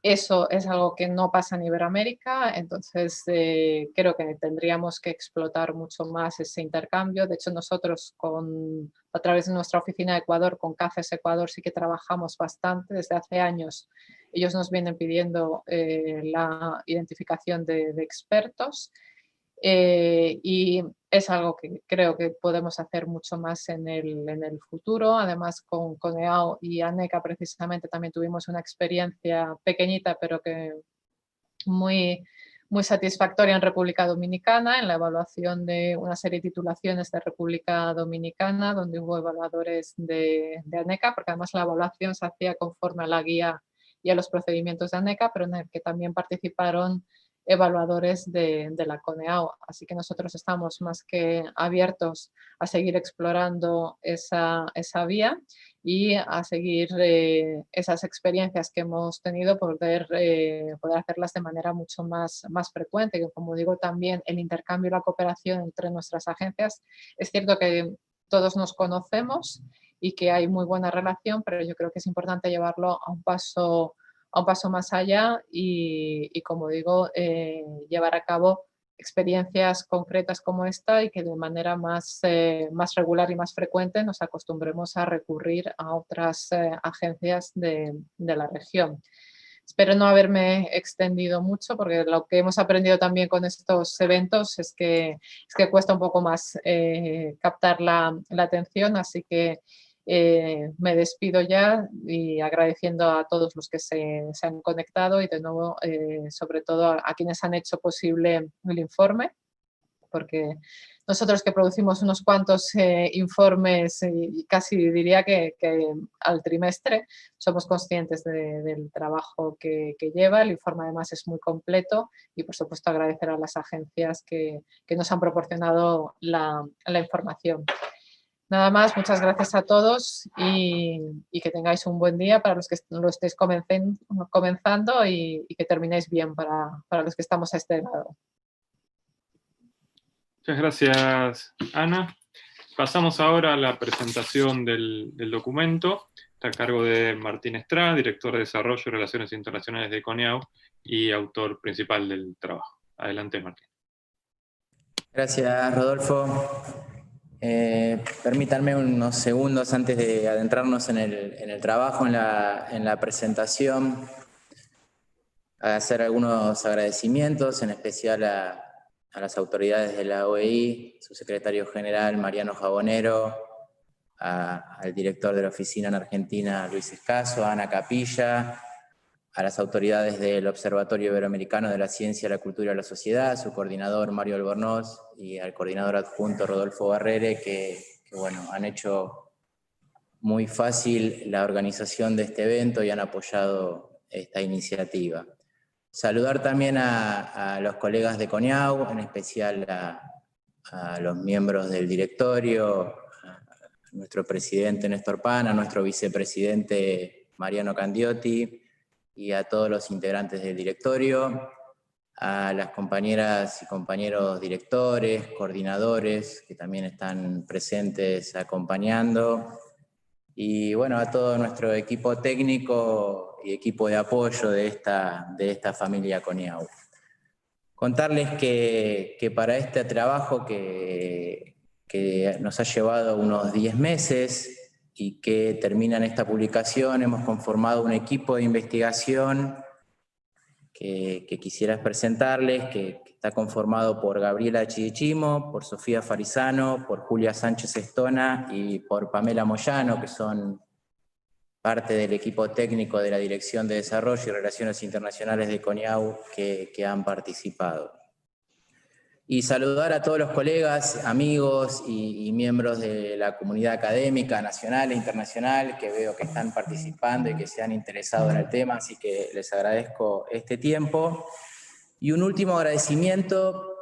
Speaker 5: Eso es algo que no pasa en Iberoamérica, entonces creo que tendríamos que explotar mucho más ese intercambio. De hecho, nosotros a través de nuestra oficina de Ecuador, con CACES Ecuador, sí que trabajamos bastante desde hace años. Ellos nos vienen pidiendo la identificación de expertos. Y es algo que creo que podemos hacer mucho más en el futuro. Además, con EAO y ANECA precisamente también tuvimos una experiencia pequeñita, pero que muy, muy satisfactoria en República Dominicana, en la evaluación de una serie de titulaciones de República Dominicana, donde hubo evaluadores de ANECA, porque además la evaluación se hacía conforme a la guía y a los procedimientos de ANECA, pero en el que también participaron evaluadores de la CONEAO. Así que nosotros estamos más que abiertos a seguir explorando esa vía y a seguir esas experiencias que hemos tenido, poder hacerlas de manera mucho más frecuente. Que, como digo, también el intercambio y la cooperación entre nuestras agencias, es cierto que todos nos conocemos y que hay muy buena relación, pero yo creo que es importante llevarlo a un paso más allá y como digo, llevar a cabo experiencias concretas como esta, y que de manera más regular y más frecuente nos acostumbremos a recurrir a otras agencias de la región. Espero no haberme extendido mucho, porque lo que hemos aprendido también con estos eventos es que cuesta un poco más captar la atención, así que Me despido ya y agradeciendo a todos los que se han conectado y de nuevo, sobre todo a quienes han hecho posible el informe, porque nosotros que producimos unos cuantos informes, y casi diría que al trimestre, somos conscientes del trabajo que lleva. El informe además es muy completo y por supuesto agradecer a las agencias que nos han proporcionado la información. Nada más, muchas gracias a todos y que tengáis un buen día para los que lo estéis comenzando y que terminéis bien para los que estamos a este lado.
Speaker 1: Muchas gracias, Ana. Pasamos ahora a la presentación del documento. Está a cargo de Martín Estrada, director de Desarrollo y Relaciones Internacionales de CONIAU y autor principal del trabajo. Adelante, Martín.
Speaker 6: Gracias, Rodolfo. Permítanme unos segundos antes de adentrarnos en el trabajo, en la presentación, a hacer algunos agradecimientos, en especial a las autoridades de la OEI, su secretario general Mariano Jabonero, al director de la oficina en Argentina Luis Escaso, a Ana Capilla, a las autoridades del Observatorio Iberoamericano de la Ciencia, la Cultura y la Sociedad, su coordinador Mario Albornoz y al coordinador adjunto Rodolfo Barrere, que bueno, han hecho muy fácil la organización de este evento y han apoyado esta iniciativa. Saludar también a los colegas de CONIAU, en especial a los miembros del directorio, a nuestro presidente Néstor Pan, a nuestro vicepresidente Mariano Candiotti, y a todos los integrantes del directorio, a las compañeras y compañeros directores, coordinadores, que también están presentes acompañando, y bueno, a todo nuestro equipo técnico y equipo de apoyo de esta familia CONIAU. Contarles que para este trabajo que nos ha llevado unos 10 meses, y que termina en esta publicación, hemos conformado un equipo de investigación que quisiera presentarles, que está conformado por Gabriela Chidichimo, por Sofía Farisano, por Julia Sánchez Estona y por Pamela Moyano, que son parte del equipo técnico de la Dirección de Desarrollo y Relaciones Internacionales de CONIAU que han participado. Y saludar a todos los colegas, amigos y miembros de la comunidad académica nacional e internacional que veo que están participando y que se han interesado en el tema, así que les agradezco este tiempo. Y un último agradecimiento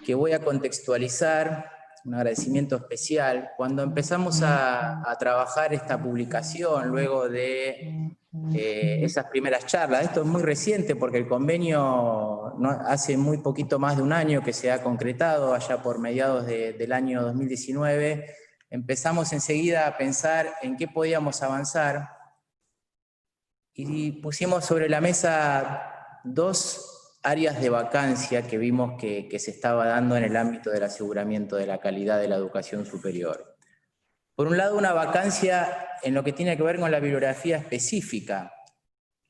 Speaker 6: que voy a contextualizar, un agradecimiento especial. Cuando empezamos a trabajar esta publicación, luego de esas primeras charlas, esto es muy reciente porque el convenio hace muy poquito más de un año que se ha concretado, allá por mediados del año 2019, empezamos enseguida a pensar en qué podíamos avanzar y pusimos sobre la mesa dos áreas de vacancia que vimos que se estaba dando en el ámbito del aseguramiento de la calidad de la educación superior. Por un lado, una vacancia en lo que tiene que ver con la bibliografía específica.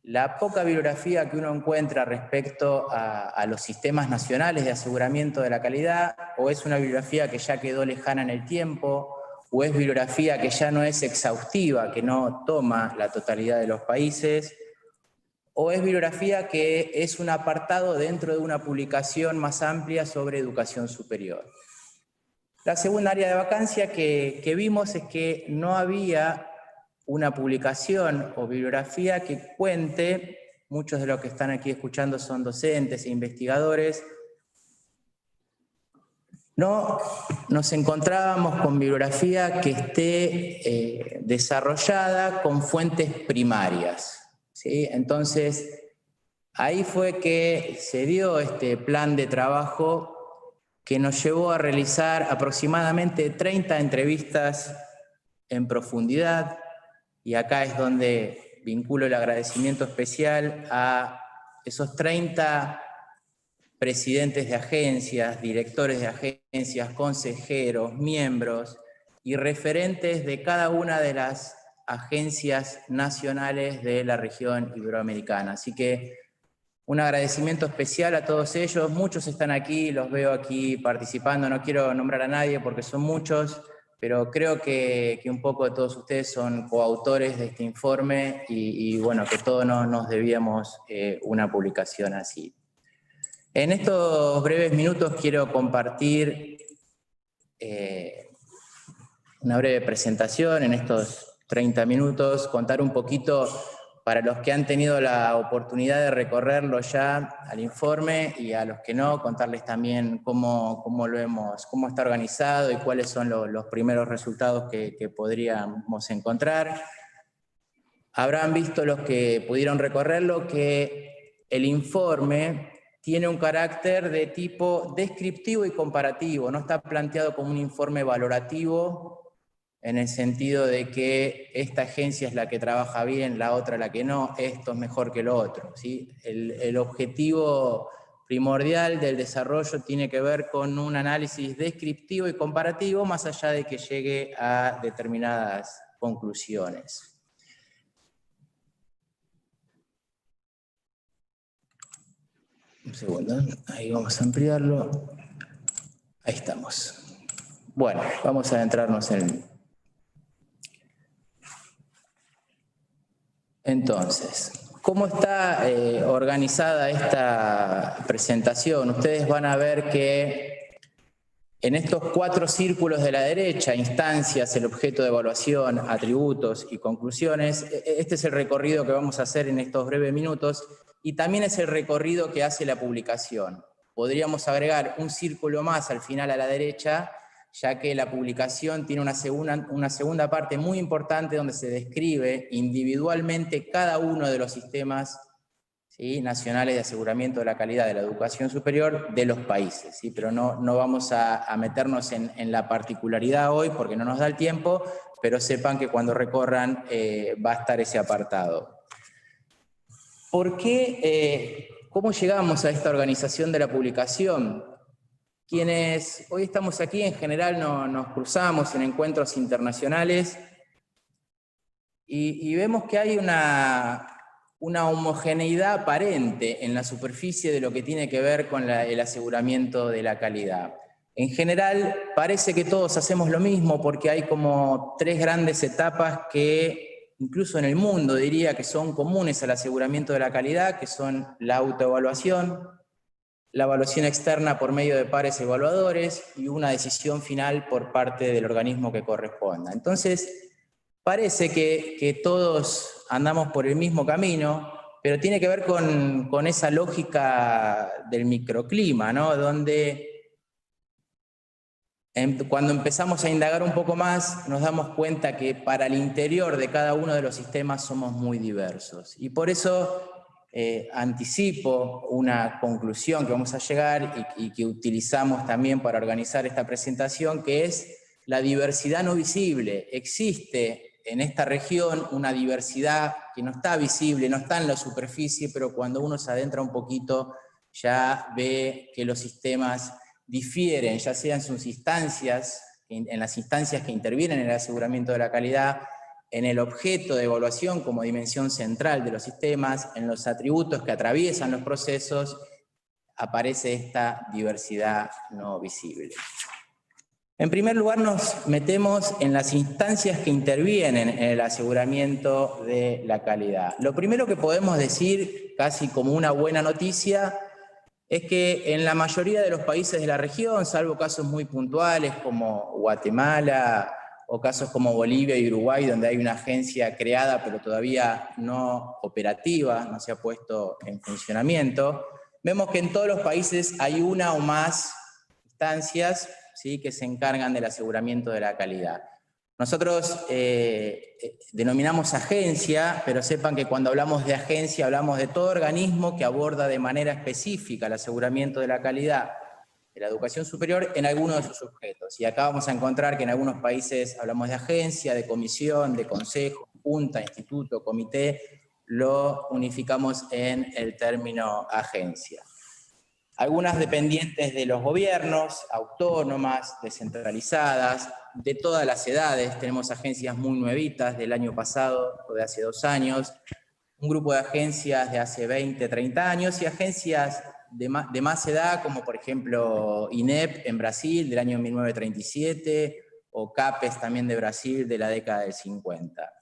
Speaker 6: La poca bibliografía que uno encuentra respecto a los sistemas nacionales de aseguramiento de la calidad, o es una bibliografía que ya quedó lejana en el tiempo, o es bibliografía que ya no es exhaustiva, que no toma la totalidad de los países, o es bibliografía que es un apartado dentro de una publicación más amplia sobre educación superior. La segunda área de vacancia que vimos es que no había una publicación o bibliografía que cuente, muchos de los que están aquí escuchando son docentes e investigadores, no nos encontrábamos con bibliografía que esté desarrollada con fuentes primarias, ¿sí? Entonces, ahí fue que se dio este plan de trabajo que nos llevó a realizar aproximadamente 30 entrevistas en profundidad, y acá es donde vinculo el agradecimiento especial a esos 30 presidentes de agencias, directores de agencias, consejeros, miembros y referentes de cada una de las agencias nacionales de la región iberoamericana. Así que un agradecimiento especial a todos ellos. Muchos están aquí, los veo aquí participando, no quiero nombrar a nadie porque son muchos, pero creo que un poco todos ustedes son coautores de este informe y bueno, que todos nos debíamos una publicación así. En estos breves minutos quiero compartir una breve presentación, en estos 30 minutos, contar un poquito para los que han tenido la oportunidad de recorrerlo ya al informe y a los que no, contarles también cómo está organizado y cuáles son los primeros resultados que podríamos encontrar. Habrán visto los que pudieron recorrerlo que el informe tiene un carácter de tipo descriptivo y comparativo, no está planteado como un informe valorativo en el sentido de que esta agencia es la que trabaja bien, la otra la que no, esto es mejor que lo otro, ¿sí? El objetivo primordial del desarrollo tiene que ver con un análisis descriptivo y comparativo, más allá de que llegue a determinadas conclusiones. Un segundo, ahí vamos a ampliarlo. Ahí estamos. Bueno, vamos a adentrarnos en... Entonces, ¿cómo está organizada esta presentación? Ustedes van a ver que en estos 4 círculos de la derecha, instancias, el objeto de evaluación, atributos y conclusiones, este es el recorrido que vamos a hacer en estos breves minutos y también es el recorrido que hace la publicación. Podríamos agregar un círculo más al final a la derecha, ya que la publicación tiene una segunda parte muy importante donde se describe individualmente cada uno de los sistemas, ¿sí?, nacionales de aseguramiento de la calidad de la educación superior de los países, ¿sí? Pero no vamos a meternos en la particularidad hoy porque no nos da el tiempo, pero sepan que cuando recorran va a estar ese apartado. ¿Por qué? ¿Cómo llegamos a esta organización de la publicación? Quienes hoy estamos aquí en general nos cruzamos en encuentros internacionales y vemos que hay una homogeneidad aparente en la superficie de lo que tiene que ver con el aseguramiento de la calidad. En general parece que todos hacemos lo mismo porque hay como 3 grandes etapas que incluso en el mundo diría que son comunes al aseguramiento de la calidad, que son la autoevaluación, la evaluación externa por medio de pares evaluadores y una decisión final por parte del organismo que corresponda. Entonces, parece que todos andamos por el mismo camino, pero tiene que ver con esa lógica del microclima, ¿no? Donde cuando empezamos a indagar un poco más, nos damos cuenta que para el interior de cada uno de los sistemas somos muy diversos. Y por eso anticipo una conclusión que vamos a llegar y que utilizamos también para organizar esta presentación, que es la diversidad no visible. Existe en esta región una diversidad que no está visible, no está en la superficie, pero cuando uno se adentra un poquito ya ve que los sistemas difieren, ya sea en sus instancias, en las instancias que intervienen en el aseguramiento de la calidad, en el objeto de evaluación como dimensión central de los sistemas, en los atributos que atraviesan los procesos, aparece esta diversidad no visible. En primer lugar nos metemos en las instancias que intervienen en el aseguramiento de la calidad. Lo primero que podemos decir, casi como una buena noticia, es que en la mayoría de los países de la región, salvo casos muy puntuales como Guatemala, o casos como Bolivia y Uruguay, donde hay una agencia creada pero todavía no operativa, no se ha puesto en funcionamiento, vemos que en todos los países hay una o más instancias, ¿sí?, que se encargan del aseguramiento de la calidad. Nosotros denominamos agencia, pero sepan que cuando hablamos de agencia hablamos de todo organismo que aborda de manera específica el aseguramiento de la calidad de la educación superior en alguno de sus objetos. Y acá vamos a encontrar que en algunos países hablamos de agencia, de comisión, de consejo, junta, instituto, comité, lo unificamos en el término agencia. Algunas dependientes de los gobiernos, autónomas, descentralizadas, de todas las edades. Tenemos agencias muy nuevitas del año pasado o de hace 2 años, un grupo de agencias de hace 20, 30 años y agencias de más edad, como por ejemplo INEP en Brasil, del año 1937, o CAPES también de Brasil de la década del 50.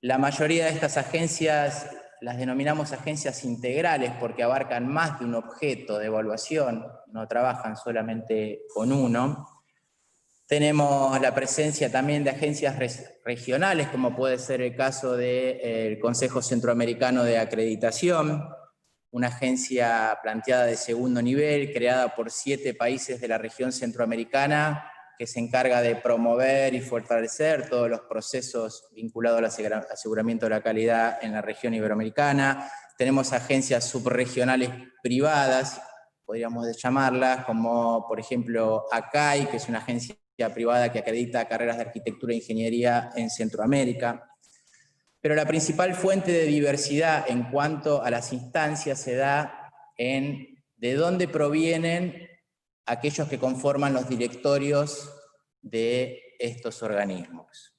Speaker 6: La mayoría de estas agencias las denominamos agencias integrales porque abarcan más de un objeto de evaluación, no trabajan solamente con uno. Tenemos la presencia también de agencias regionales, como puede ser el caso del Consejo Centroamericano de Acreditación, una agencia planteada de segundo nivel, creada por 7 países de la región centroamericana, que se encarga de promover y fortalecer todos los procesos vinculados al aseguramiento de la calidad en la región iberoamericana. Tenemos agencias subregionales privadas, podríamos llamarlas, como por ejemplo ACAI, que es una agencia privada que acredita carreras de arquitectura e ingeniería en Centroamérica. Pero la principal fuente de diversidad en cuanto a las instancias se da en de dónde provienen aquellos que conforman los directorios de estos organismos.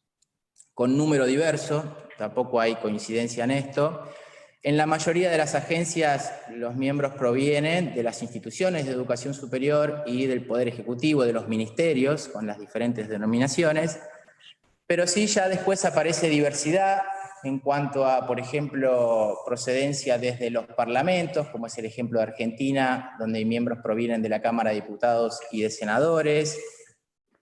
Speaker 6: Con número diverso, tampoco hay coincidencia en esto. En la mayoría de las agencias los miembros provienen de las instituciones de educación superior y del Poder Ejecutivo, de los ministerios, con las diferentes denominaciones, pero sí ya después aparece diversidad en cuanto a, por ejemplo, procedencia desde los parlamentos, como es el ejemplo de Argentina, donde miembros provienen de la Cámara de Diputados y de Senadores,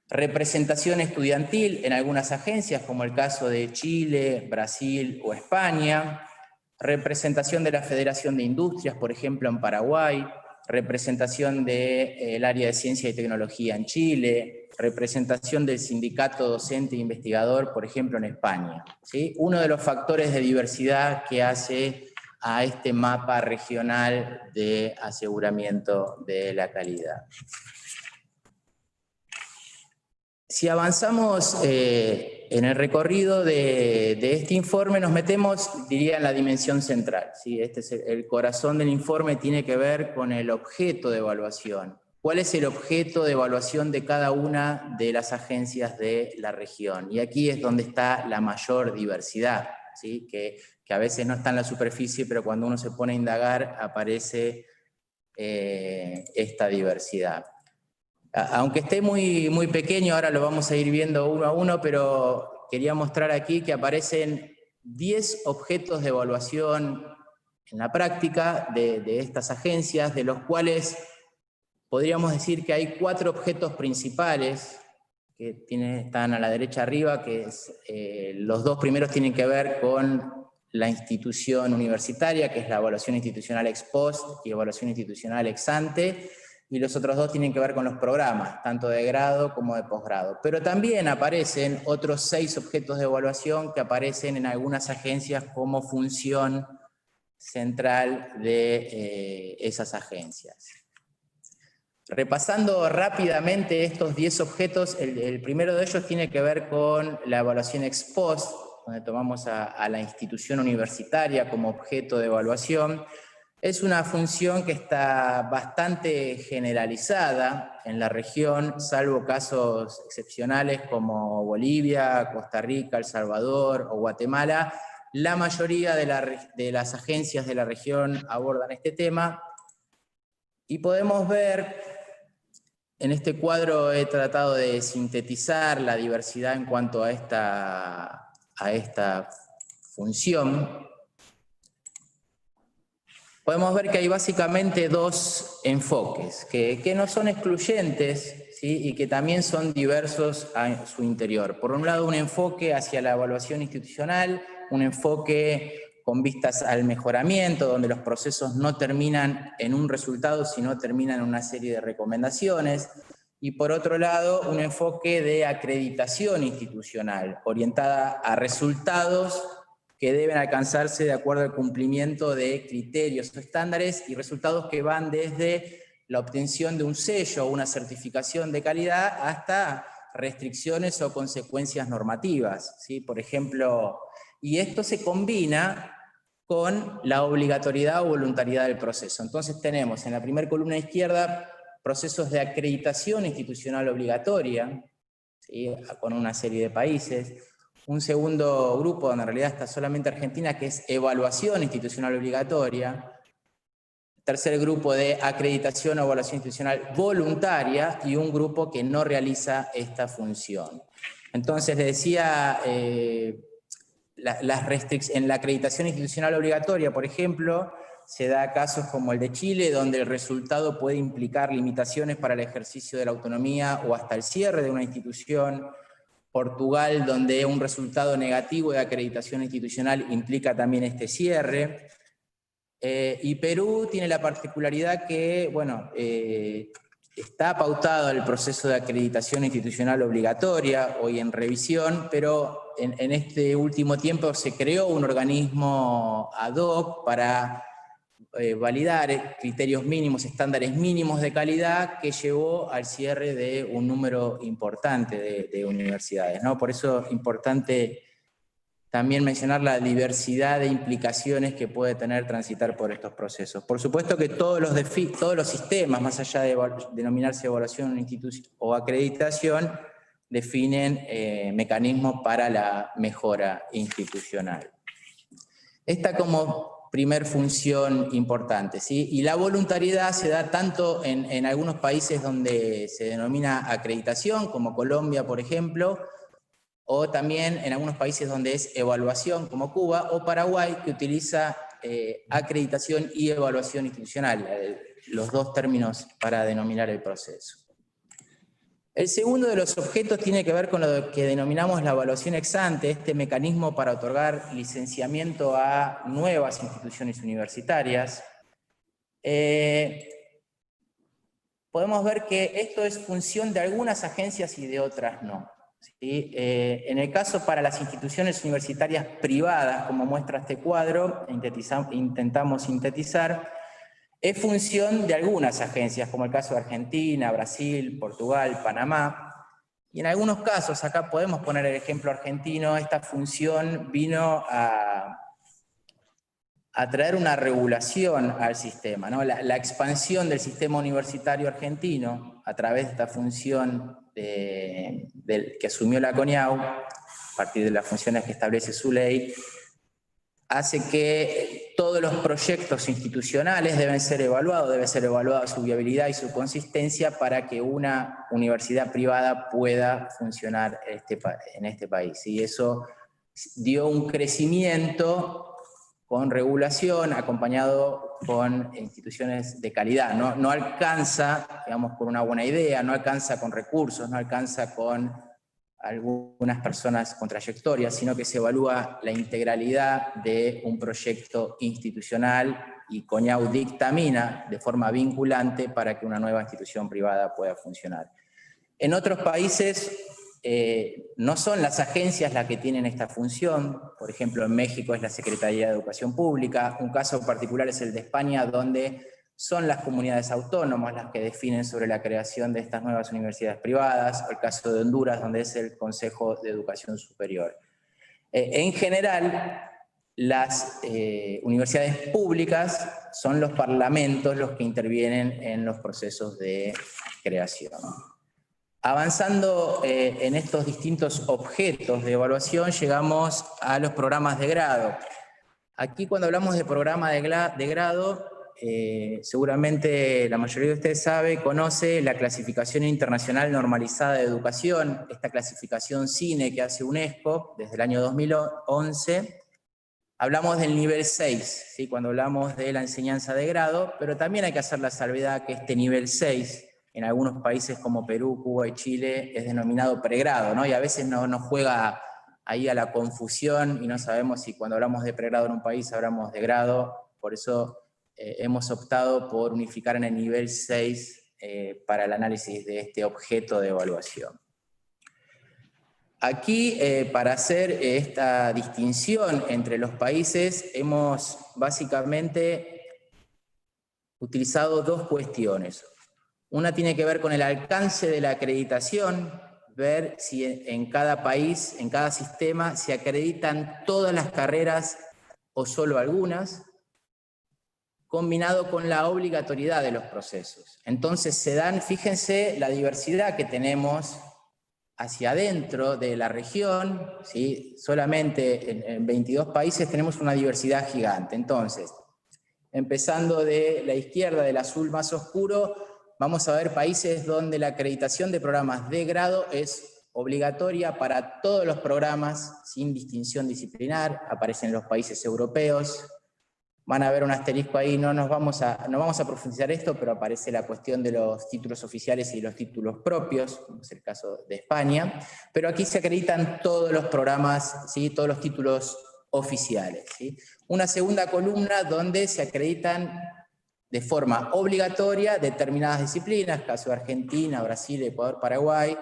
Speaker 6: representación estudiantil en algunas agencias, como el caso de Chile, Brasil o España, representación de la Federación de Industrias, por ejemplo, en Paraguay, representación del área de ciencia y tecnología en Chile, representación del sindicato docente e investigador, por ejemplo, en España, ¿sí? Uno de los factores de diversidad que hace a este mapa regional de aseguramiento de la calidad. Si avanzamos en el recorrido de este informe, nos metemos, diría, en la dimensión central, ¿sí? Este es el corazón del informe, tiene que ver con el objeto de evaluación. ¿Cuál es el objeto de evaluación de cada una de las agencias de la región? Y aquí es donde está la mayor diversidad, ¿sí? Que a veces no está en la superficie, pero cuando uno se pone a indagar aparece esta diversidad. Aunque esté muy pequeño, ahora lo vamos a ir viendo uno a uno, pero quería mostrar aquí que aparecen 10 objetos de evaluación en la práctica de estas agencias, de los cuales podríamos decir que hay 4 objetos principales que están a la derecha arriba, que los 2 primeros tienen que ver con la institución universitaria, que es la evaluación institucional ex post y evaluación institucional ex ante, y los otros 2 tienen que ver con los programas, tanto de grado como de posgrado. Pero también aparecen otros 6 objetos de evaluación que aparecen en algunas agencias como función central de esas agencias. Repasando rápidamente estos 10 objetos, el primero de ellos tiene que ver con la evaluación ex post, donde tomamos a la institución universitaria como objeto de evaluación. Es una función que está bastante generalizada en la región, salvo casos excepcionales como Bolivia, Costa Rica, El Salvador o Guatemala. La mayoría de las agencias de la región abordan este tema y podemos ver, en este cuadro he tratado de sintetizar la diversidad en cuanto a esta función. Podemos ver que hay básicamente 2 enfoques, que no son excluyentes, ¿sí? Y que también son diversos a su interior. Por un lado, un enfoque hacia la evaluación institucional, un enfoque con vistas al mejoramiento, donde los procesos no terminan en un resultado, sino terminan en una serie de recomendaciones. Y por otro lado, un enfoque de acreditación institucional, orientada a resultados que deben alcanzarse de acuerdo al cumplimiento de criterios o estándares y resultados que van desde la obtención de un sello o una certificación de calidad hasta restricciones o consecuencias normativas, ¿sí? Por ejemplo, y esto se combina con la obligatoriedad o voluntariedad del proceso. Entonces tenemos en la primera columna izquierda procesos de acreditación institucional obligatoria, ¿sí? Con una serie de países. Un segundo grupo, donde en realidad está solamente Argentina, que es evaluación institucional obligatoria. tercer grupo de acreditación o evaluación institucional voluntaria y un grupo que no realiza esta función. Entonces, les decía, en la acreditación institucional obligatoria, por ejemplo, se da casos como el de Chile, donde el resultado puede implicar limitaciones para el ejercicio de la autonomía o hasta el cierre de una institución. Portugal, donde un resultado negativo de acreditación institucional implica también este cierre. Y Perú tiene la particularidad que, bueno, está pautado el proceso de acreditación institucional obligatoria, hoy en revisión, pero en este último tiempo se creó un organismo ad hoc para validar criterios mínimos, estándares mínimos de calidad, que llevó al cierre de un número importante de universidades, ¿no? Por eso es importante también mencionar la diversidad de implicaciones que puede tener transitar por estos procesos. Por supuesto que todos los sistemas, más allá de denominarse evaluación o acreditación, definen mecanismos para la mejora institucional. Esta como primer función importante, ¿sí? Y la voluntariedad se da tanto en algunos países donde se denomina acreditación, como Colombia, por ejemplo, o también en algunos países donde es evaluación, como Cuba, o Paraguay, que utiliza acreditación y evaluación institucional, los dos términos para denominar el proceso. El segundo de los objetos tiene que ver con lo que denominamos la evaluación ex ante, este mecanismo para otorgar licenciamiento a nuevas instituciones universitarias. Podemos ver que esto es función de algunas agencias y de otras no. ¿Sí? En el caso para las instituciones universitarias privadas, como muestra este cuadro, intentamos sintetizar, es función de algunas agencias, como el caso de Argentina, Brasil, Portugal, Panamá. Y en algunos casos, acá podemos poner el ejemplo argentino, esta función vino a traer una regulación al sistema, ¿no? La expansión del sistema universitario argentino a través de esta función que asumió la CONIAU, a partir de las funciones que establece su ley, hace que todos los proyectos institucionales debe ser evaluada su viabilidad y su consistencia para que una universidad privada pueda funcionar en este país. Y eso dio un crecimiento con regulación, acompañado con instituciones de calidad. No alcanza, digamos, con una buena idea, no alcanza con recursos, no alcanza con algunas personas con trayectoria, sino que se evalúa la integralidad de un proyecto institucional y CONIAU dictamina de forma vinculante para que una nueva institución privada pueda funcionar. En otros países no son las agencias las que tienen esta función. Por ejemplo, en México es la Secretaría de Educación Pública. Un caso particular es el de España, donde son las comunidades autónomas las que definen sobre la creación de estas nuevas universidades privadas, o el caso de Honduras, donde es el Consejo de Educación Superior. En general, las universidades públicas son los parlamentos los que intervienen en los procesos de creación. Avanzando en estos distintos objetos de evaluación, llegamos a los programas de grado. Aquí, cuando hablamos de programa de grado, seguramente la mayoría de ustedes conoce la clasificación internacional normalizada de educación, esta clasificación CINE que hace UNESCO desde el año 2011. Hablamos del nivel 6, ¿sí? Cuando hablamos de la enseñanza de grado, pero también hay que hacer la salvedad que este nivel 6, en algunos países como Perú, Cuba y Chile, es denominado pregrado, ¿no? Y a veces nos juega ahí a la confusión y no sabemos si cuando hablamos de pregrado en un país hablamos de grado. Por eso hemos optado por unificar en el nivel 6 para el análisis de este objeto de evaluación. Aquí, para hacer esta distinción entre los países, hemos básicamente utilizado dos cuestiones. Una tiene que ver con el alcance de la acreditación, ver si en cada país, en cada sistema, se acreditan todas las carreras o solo algunas, combinado con la obligatoriedad de los procesos. Entonces se dan, fíjense la diversidad que tenemos hacia adentro de la región, ¿sí? Solamente en 22 países tenemos una diversidad gigante. Entonces, Empezando de la izquierda, del azul más oscuro, vamos a ver países donde la acreditación de programas de grado es obligatoria para todos los programas, sin distinción disciplinar. Aparecen los países europeos. Van a ver un asterisco ahí, no vamos a profundizar esto, pero aparece la cuestión de los títulos oficiales y los títulos propios, como es el caso de España. Pero aquí se acreditan todos los programas, ¿sí? Todos los títulos oficiales, ¿sí? Una segunda columna donde se acreditan de forma obligatoria determinadas disciplinas, caso de Argentina, Brasil, Ecuador, Paraguay,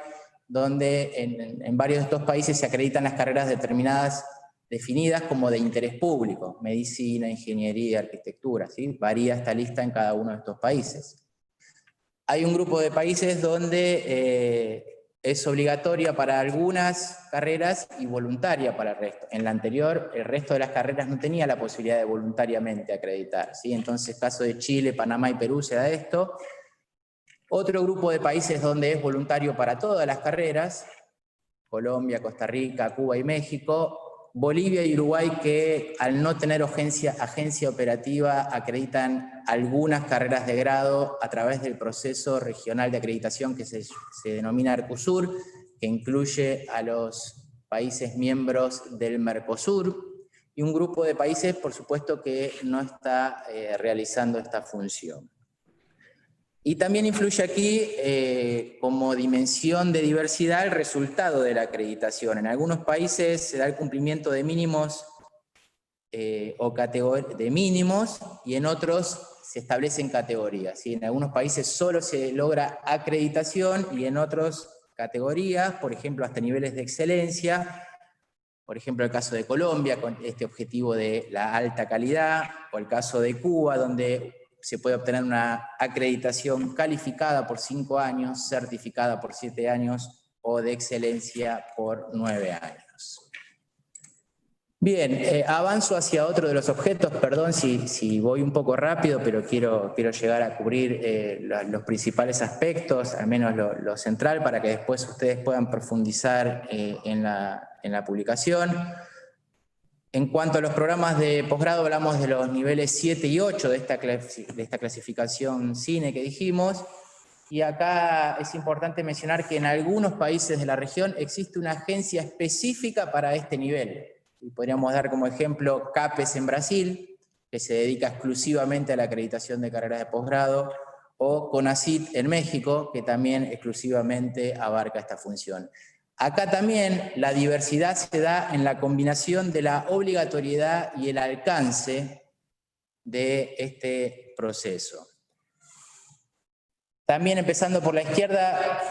Speaker 6: donde en varios de estos países se acreditan las carreras determinadas, definidas como de interés público, medicina, ingeniería, arquitectura, ¿sí? Varía esta lista en cada uno de estos países. Hay un grupo de países donde es obligatoria para algunas carreras y voluntaria para el resto. En la anterior, el resto de las carreras no tenía la posibilidad de voluntariamente acreditar, ¿sí? Entonces, caso de Chile, Panamá y Perú se da esto. Otro grupo de países donde es voluntario para todas las carreras, Colombia, Costa Rica, Cuba y México. Bolivia y Uruguay, que al no tener agencia operativa acreditan algunas carreras de grado a través del proceso regional de acreditación que se denomina Arcusur, que incluye a los países miembros del Mercosur, y un grupo de países, por supuesto, que no está realizando esta función. Y también influye aquí, como dimensión de diversidad, el resultado de la acreditación. En algunos países se da el cumplimiento de mínimos o de mínimos, y en otros se establecen categorías, ¿sí? En algunos países solo se logra acreditación y en otros categorías, por ejemplo, hasta niveles de excelencia. Por ejemplo, el caso de Colombia, con este objetivo de la alta calidad, o el caso de Cuba, donde se puede obtener una acreditación calificada por 5 años, certificada por 7 años o de excelencia por 9 años. Bien, avanzo hacia otro de los objetos, perdón si voy un poco rápido, pero quiero llegar a cubrir los principales aspectos, al menos lo central, para que después ustedes puedan profundizar en la publicación. En cuanto a los programas de posgrado, hablamos de los niveles 7 y 8 de esta clasificación CINE que dijimos, y acá es importante mencionar que en algunos países de la región existe una agencia específica para este nivel. Y podríamos dar como ejemplo CAPES en Brasil, que se dedica exclusivamente a la acreditación de carreras de posgrado, o CONACYT en México, que también exclusivamente abarca esta función. Acá también la diversidad se da en la combinación de la obligatoriedad y el alcance de este proceso. También empezando por la izquierda,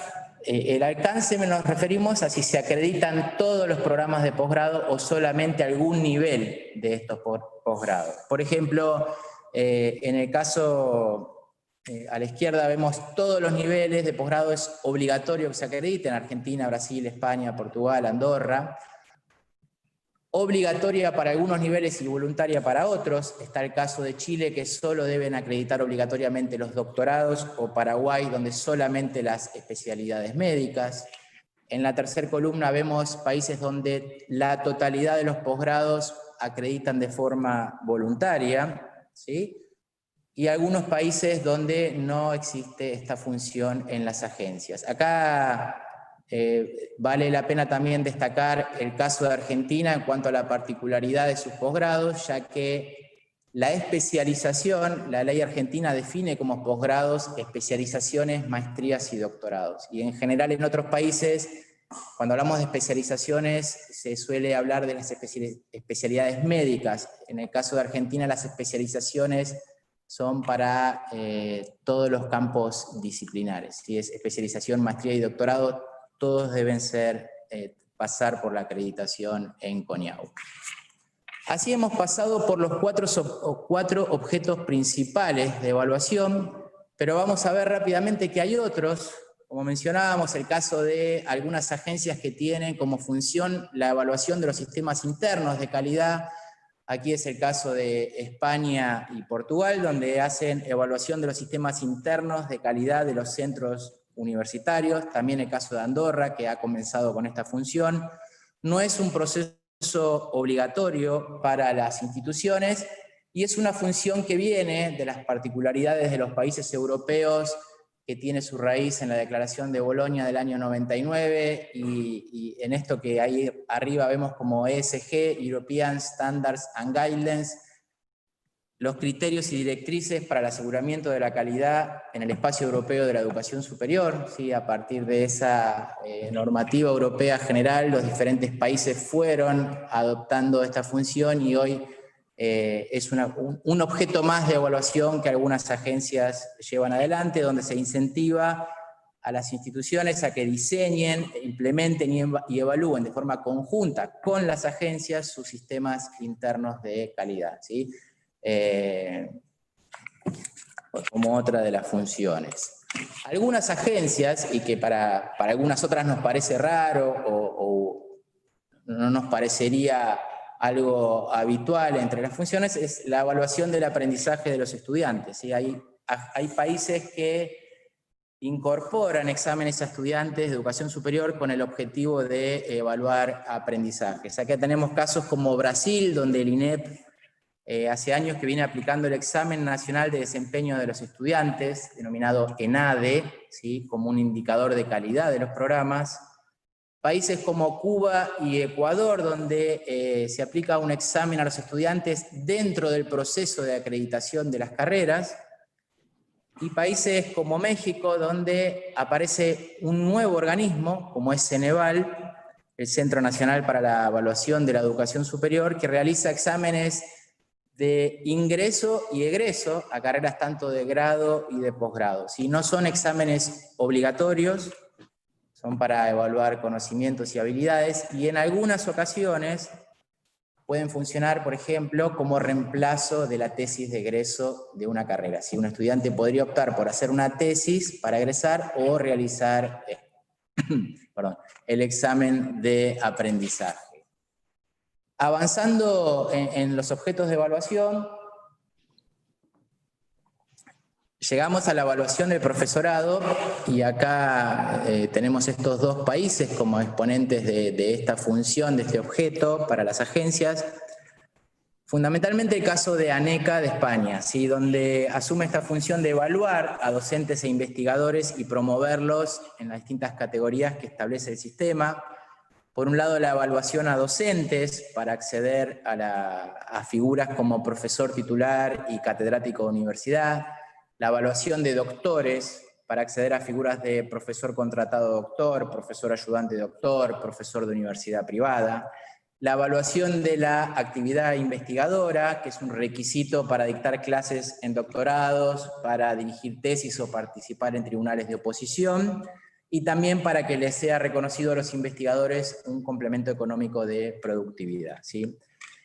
Speaker 6: el alcance nos referimos a si se acreditan todos los programas de posgrado o solamente algún nivel de estos posgrados. Por ejemplo, en el caso a la izquierda vemos todos los niveles de posgrado, es obligatorio que se acrediten: Argentina, Brasil, España, Portugal, Andorra. Obligatoria para algunos niveles y voluntaria para otros. Está el caso de Chile, que solo deben acreditar obligatoriamente los doctorados, o Paraguay, donde solamente las especialidades médicas. En la tercera columna vemos países donde la totalidad de los posgrados acreditan de forma voluntaria, ¿sí? Y algunos países donde no existe esta función en las agencias. Acá vale la pena también destacar el caso de Argentina en cuanto a la particularidad de sus posgrados, ya que la especialización, la ley argentina define como posgrados especializaciones, maestrías y doctorados. Y en general en otros países, cuando hablamos de especializaciones, se suele hablar de las especialidades médicas. En el caso de Argentina, las especializaciones son para todos los campos disciplinares. Si es especialización, maestría y doctorado, todos deben pasar por la acreditación en CONIAU. Así hemos pasado por los cuatro objetos principales de evaluación, pero vamos a ver rápidamente que hay otros. Como mencionábamos, el caso de algunas agencias que tienen como función la evaluación de los sistemas internos de calidad. Aquí es el caso de España y Portugal, donde hacen evaluación de los sistemas internos de calidad de los centros universitarios. También el caso de Andorra, que ha comenzado con esta función. No es un proceso obligatorio para las instituciones, y es una función que viene de las particularidades de los países europeos, que tiene su raíz en la Declaración de Bolonia del año 99, y en esto que ahí arriba vemos como ESG, European Standards and Guidelines, los criterios y directrices para el aseguramiento de la calidad en el espacio europeo de la educación superior. ¿Sí? A partir de esa normativa europea general, los diferentes países fueron adoptando esta función, y hoy es un objeto más de evaluación que algunas agencias llevan adelante, donde se incentiva a las instituciones a que diseñen, implementen y evalúen de forma conjunta con las agencias sus sistemas internos de calidad, ¿sí? Como otra de las funciones. Algunas agencias, y que para algunas otras nos parece raro o no nos parecería algo habitual entre las funciones, es la evaluación del aprendizaje de los estudiantes, ¿sí? Hay países que incorporan exámenes a estudiantes de educación superior con el objetivo de evaluar aprendizajes. Acá tenemos casos como Brasil, donde el INEP hace años que viene aplicando el examen nacional de desempeño de los estudiantes, denominado ENADE, ¿sí? Como un indicador de calidad de los programas. Países como Cuba y Ecuador, donde se aplica un examen a los estudiantes dentro del proceso de acreditación de las carreras. Y países como México, donde aparece un nuevo organismo, como es Ceneval, el Centro Nacional para la Evaluación de la Educación Superior, que realiza exámenes de ingreso y egreso a carreras tanto de grado y de posgrado. Si no son exámenes obligatorios, son para evaluar conocimientos y habilidades, y en algunas ocasiones pueden funcionar, por ejemplo, como reemplazo de la tesis de egreso de una carrera. Si un estudiante podría optar por hacer una tesis para egresar o realizar el examen de aprendizaje. Avanzando en los objetos de evaluación, llegamos a la evaluación del profesorado, y acá tenemos estos dos países como exponentes de esta función, de este objeto para las agencias. Fundamentalmente el caso de ANECA de España, ¿sí? Donde asume esta función de evaluar a docentes e investigadores y promoverlos en las distintas categorías que establece el sistema. Por un lado, la evaluación a docentes para acceder a figuras como profesor titular y catedrático de universidad, la evaluación de doctores para acceder a figuras de profesor contratado doctor, profesor ayudante doctor, profesor de universidad privada, la evaluación de la actividad investigadora, que es un requisito para dictar clases en doctorados, para dirigir tesis o participar en tribunales de oposición, y también para que les sea reconocido a los investigadores un complemento económico de productividad, ¿sí?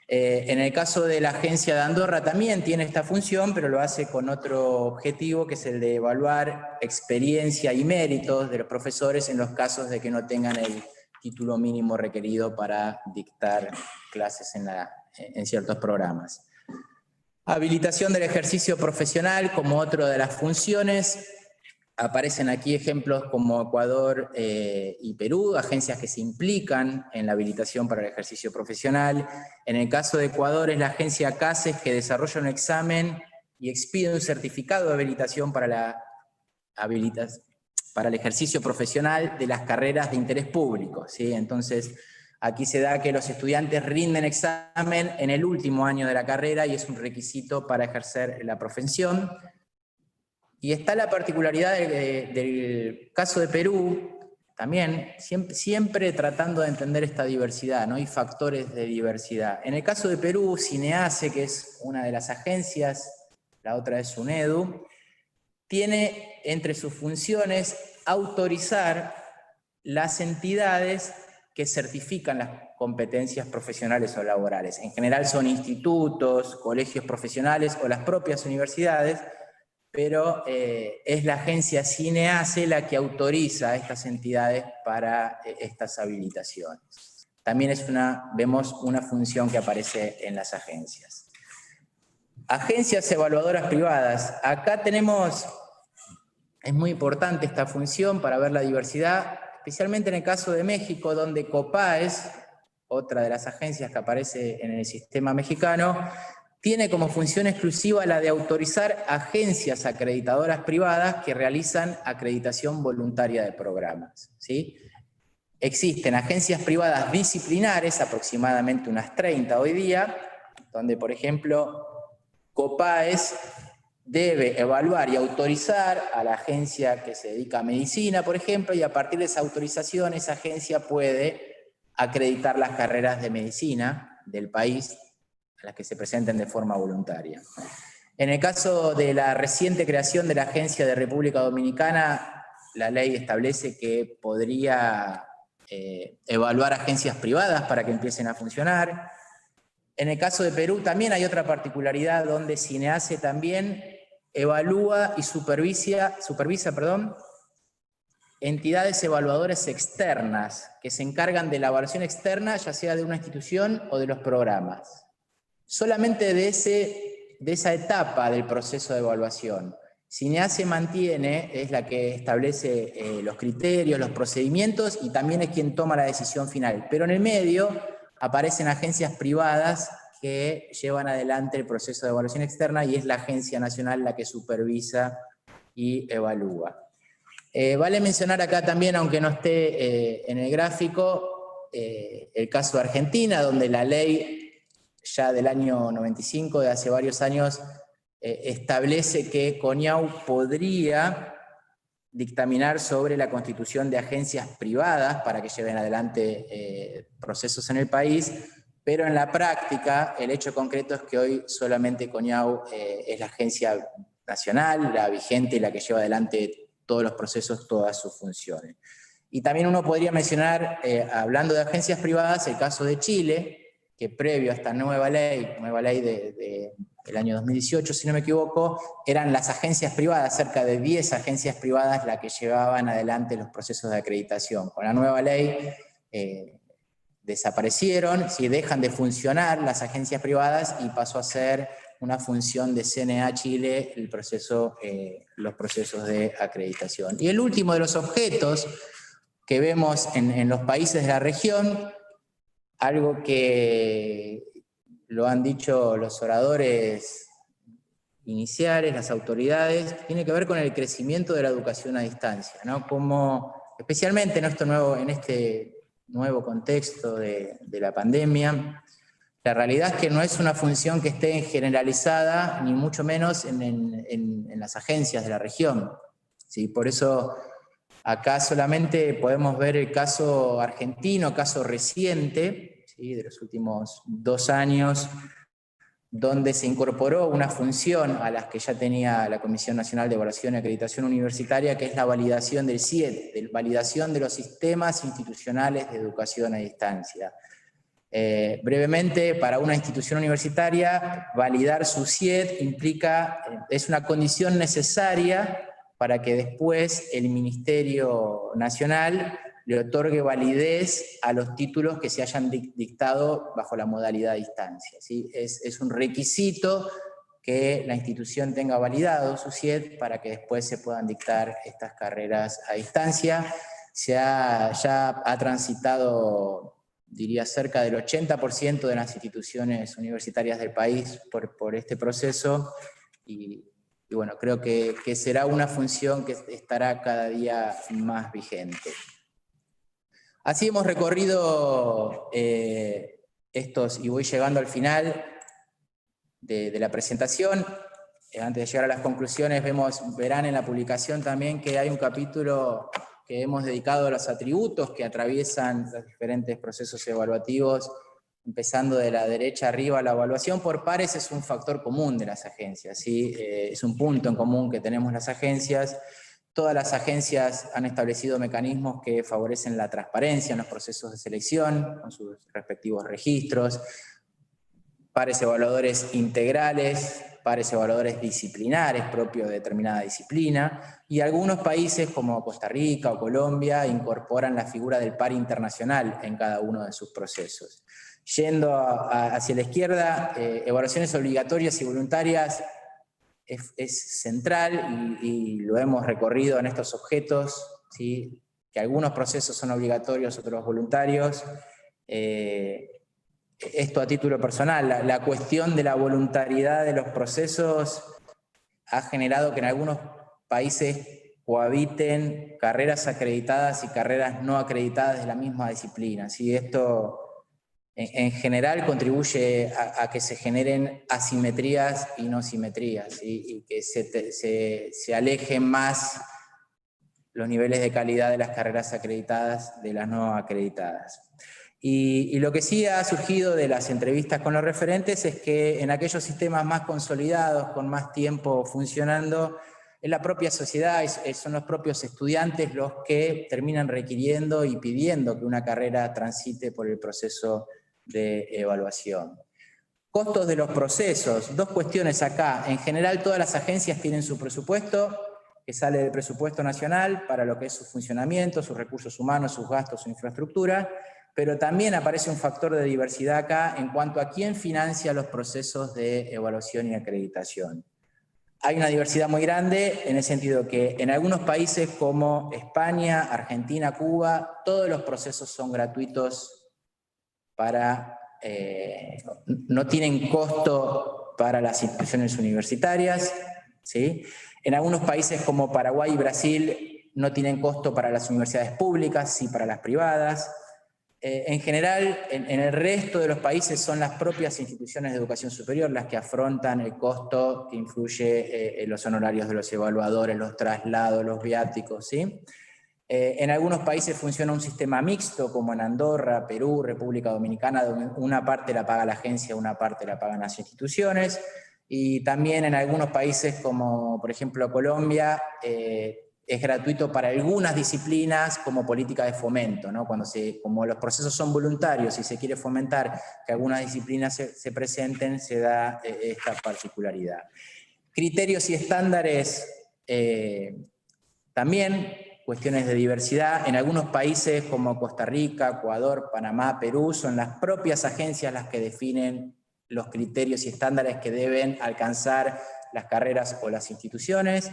Speaker 6: En el caso de la agencia de Andorra también tiene esta función, pero lo hace con otro objetivo, que es el de evaluar experiencia y méritos de los profesores en los casos de que no tengan el título mínimo requerido para dictar clases en ciertos programas. Habilitación del ejercicio profesional como otra de las funciones. Aparecen aquí ejemplos como Ecuador y Perú, agencias que se implican en la habilitación para el ejercicio profesional. En el caso de Ecuador es la agencia CASES, que desarrolla un examen y expide un certificado de habilitación para el ejercicio profesional de las carreras de interés público, ¿sí? Entonces, aquí se da que los estudiantes rinden examen en el último año de la carrera y es un requisito para ejercer la profesión. Y está la particularidad del caso de Perú, también, siempre tratando de entender esta diversidad, ¿no? Y factores de diversidad. En el caso de Perú, Cineace, que es una de las agencias, la otra es UNEDU, tiene entre sus funciones autorizar las entidades que certifican las competencias profesionales o laborales. En general son institutos, colegios profesionales o las propias universidades, pero es la agencia Cineace la que autoriza a estas entidades para estas habilitaciones. También vemos una función que aparece en las agencias. Agencias evaluadoras privadas. Acá es muy importante esta función para ver la diversidad, especialmente en el caso de México, donde COPAES, otra de las agencias que aparece en el sistema mexicano, tiene como función exclusiva la de autorizar agencias acreditadoras privadas que realizan acreditación voluntaria de programas, ¿sí? Existen agencias privadas disciplinares, aproximadamente unas 30 hoy día, donde, por ejemplo, COPAES debe evaluar y autorizar a la agencia que se dedica a medicina, por ejemplo, y a partir de esa autorización, esa agencia puede acreditar las carreras de medicina del país a las que se presenten de forma voluntaria. En el caso de la reciente creación de la Agencia de República Dominicana, la ley establece que podría evaluar agencias privadas para que empiecen a funcionar. En el caso de Perú también hay otra particularidad donde CINEACE también evalúa y supervisa entidades evaluadoras externas que se encargan de la evaluación externa, ya sea de una institución o de los programas. Solamente de esa etapa del proceso de evaluación. CINEACE mantiene, es la que establece los criterios, los procedimientos y también es quien toma la decisión final. Pero en el medio aparecen agencias privadas que llevan adelante el proceso de evaluación externa y es la Agencia Nacional la que supervisa y evalúa. Vale mencionar acá también, aunque no esté en el gráfico, el caso de Argentina, donde la ley ya del año 95, de hace varios años, establece que CONIAU podría dictaminar sobre la constitución de agencias privadas para que lleven adelante procesos en el país, pero en la práctica el hecho concreto es que hoy solamente CONIAU es la agencia nacional, la vigente y la que lleva adelante todos los procesos, todas sus funciones. Y también uno podría mencionar, hablando de agencias privadas, el caso de Chile, que previo a esta nueva ley del año 2018, si no me equivoco, eran las agencias privadas, cerca de 10 agencias privadas las que llevaban adelante los procesos de acreditación. Con la nueva ley desaparecieron, dejan de funcionar las agencias privadas y pasó a ser una función de CNA Chile los procesos de acreditación. Y el último de los objetos que vemos en los países de la región, algo que lo han dicho los oradores iniciales, las autoridades, tiene que ver con el crecimiento de la educación a distancia, ¿no? Como, especialmente en este nuevo contexto de la pandemia, la realidad es que no es una función que esté generalizada, ni mucho menos en las agencias de la región, ¿sí? Por eso acá solamente podemos ver el caso argentino, caso reciente, ¿sí? De los últimos 2 años, donde se incorporó una función a las que ya tenía la Comisión Nacional de Evaluación y Acreditación Universitaria, que es la validación del CIED, la validación de los sistemas institucionales de educación a distancia. Brevemente, para una institución universitaria, validar su CIED es una condición necesaria para que después el Ministerio Nacional le otorgue validez a los títulos que se hayan dictado bajo la modalidad a distancia, ¿sí? Es un requisito que la institución tenga validado su CIED para que después se puedan dictar estas carreras a distancia. Ya ha transitado, diría, cerca del 80% de las instituciones universitarias del país por este proceso y bueno, creo que será una función que estará cada día más vigente. Así hemos recorrido y voy llegando al final de la presentación. Antes de llegar a las conclusiones, verán en la publicación también que hay un capítulo que hemos dedicado a los atributos que atraviesan los diferentes procesos evaluativos, empezando de la derecha arriba. La evaluación por pares es un factor común de las agencias, ¿sí? Es un punto en común que tenemos las agencias. Todas las agencias han establecido mecanismos que favorecen la transparencia en los procesos de selección, con sus respectivos registros, pares evaluadores integrales, pares evaluadores disciplinares propios de determinada disciplina, y algunos países como Costa Rica o Colombia incorporan la figura del par internacional en cada uno de sus procesos. Yendo hacia la izquierda, evaluaciones obligatorias y voluntarias es central y lo hemos recorrido en estos objetos, ¿sí? Que algunos procesos son obligatorios, otros voluntarios. esto a título personal, la cuestión de la voluntariedad de los procesos ha generado que en algunos países cohabiten carreras acreditadas y carreras no acreditadas de la misma disciplina. ¿Sí? Esto en general contribuye a que se generen asimetrías y no simetrías, ¿sí? Y que se alejen más los niveles de calidad de las carreras acreditadas de las no acreditadas. Y lo que sí ha surgido de las entrevistas con los referentes es que en aquellos sistemas más consolidados, con más tiempo funcionando, es la propia sociedad, son los propios estudiantes los que terminan requiriendo y pidiendo que una carrera transite por el proceso de evaluación. Costos de los procesos, dos cuestiones acá. En general todas las agencias tienen su presupuesto, que sale del presupuesto nacional para lo que es su funcionamiento, sus recursos humanos, sus gastos, su infraestructura, pero también aparece un factor de diversidad acá en cuanto a quién financia los procesos de evaluación y acreditación. Hay una diversidad muy grande en el sentido que en algunos países como España, Argentina, Cuba, todos los procesos son gratuitos para, no tienen costo para las instituciones universitarias, ¿sí? En algunos países como Paraguay y Brasil no tienen costo para las universidades públicas, sí para las privadas. En general, en el resto de los países son las propias instituciones de educación superior las que afrontan el costo que influye en los honorarios de los evaluadores, los traslados, los viáticos, ¿sí? En algunos países funciona un sistema mixto, como en Andorra, Perú, República Dominicana, donde una parte la paga la agencia, una parte la pagan las instituciones, y también en algunos países como, por ejemplo, Colombia, es gratuito para algunas disciplinas como política de fomento, ¿no? Como los procesos son voluntarios y se quiere fomentar que algunas disciplinas se presenten, se da esta particularidad. Criterios y estándares también, cuestiones de diversidad. En algunos países como Costa Rica, Ecuador, Panamá, Perú, son las propias agencias las que definen los criterios y estándares que deben alcanzar las carreras o las instituciones.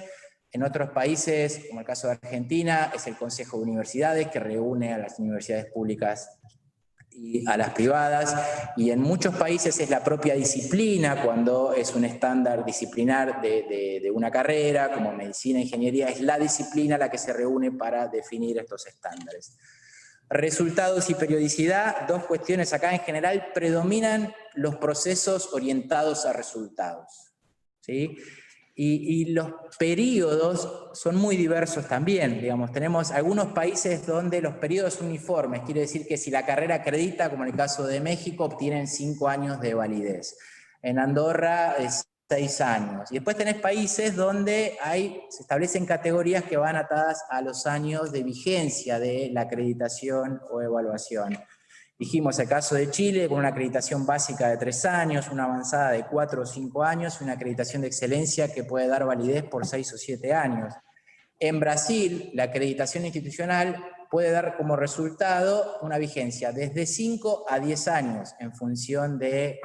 Speaker 6: En otros países, como el caso de Argentina, es el Consejo de Universidades que reúne a las universidades públicas y a las privadas, y en muchos países es la propia disciplina, cuando es un estándar disciplinar de una carrera, como medicina, ingeniería, es la disciplina la que se reúne para definir estos estándares. Resultados y periodicidad, dos cuestiones acá. En general predominan los procesos orientados a resultados, ¿sí? Y los periodos son muy diversos también, digamos. Tenemos algunos países donde los periodos uniformes, quiere decir que si la carrera acredita, como en el caso de México, obtienen 5 años de validez. En Andorra es 6 años. Y después tenés países donde se establecen categorías que van atadas a los años de vigencia de la acreditación o evaluación. Dijimos el caso de Chile, con una acreditación básica de 3 años, una avanzada de 4 o 5 años, una acreditación de excelencia que puede dar validez por 6 o 7 años. En Brasil, la acreditación institucional puede dar como resultado una vigencia desde 5 a 10 años, en función de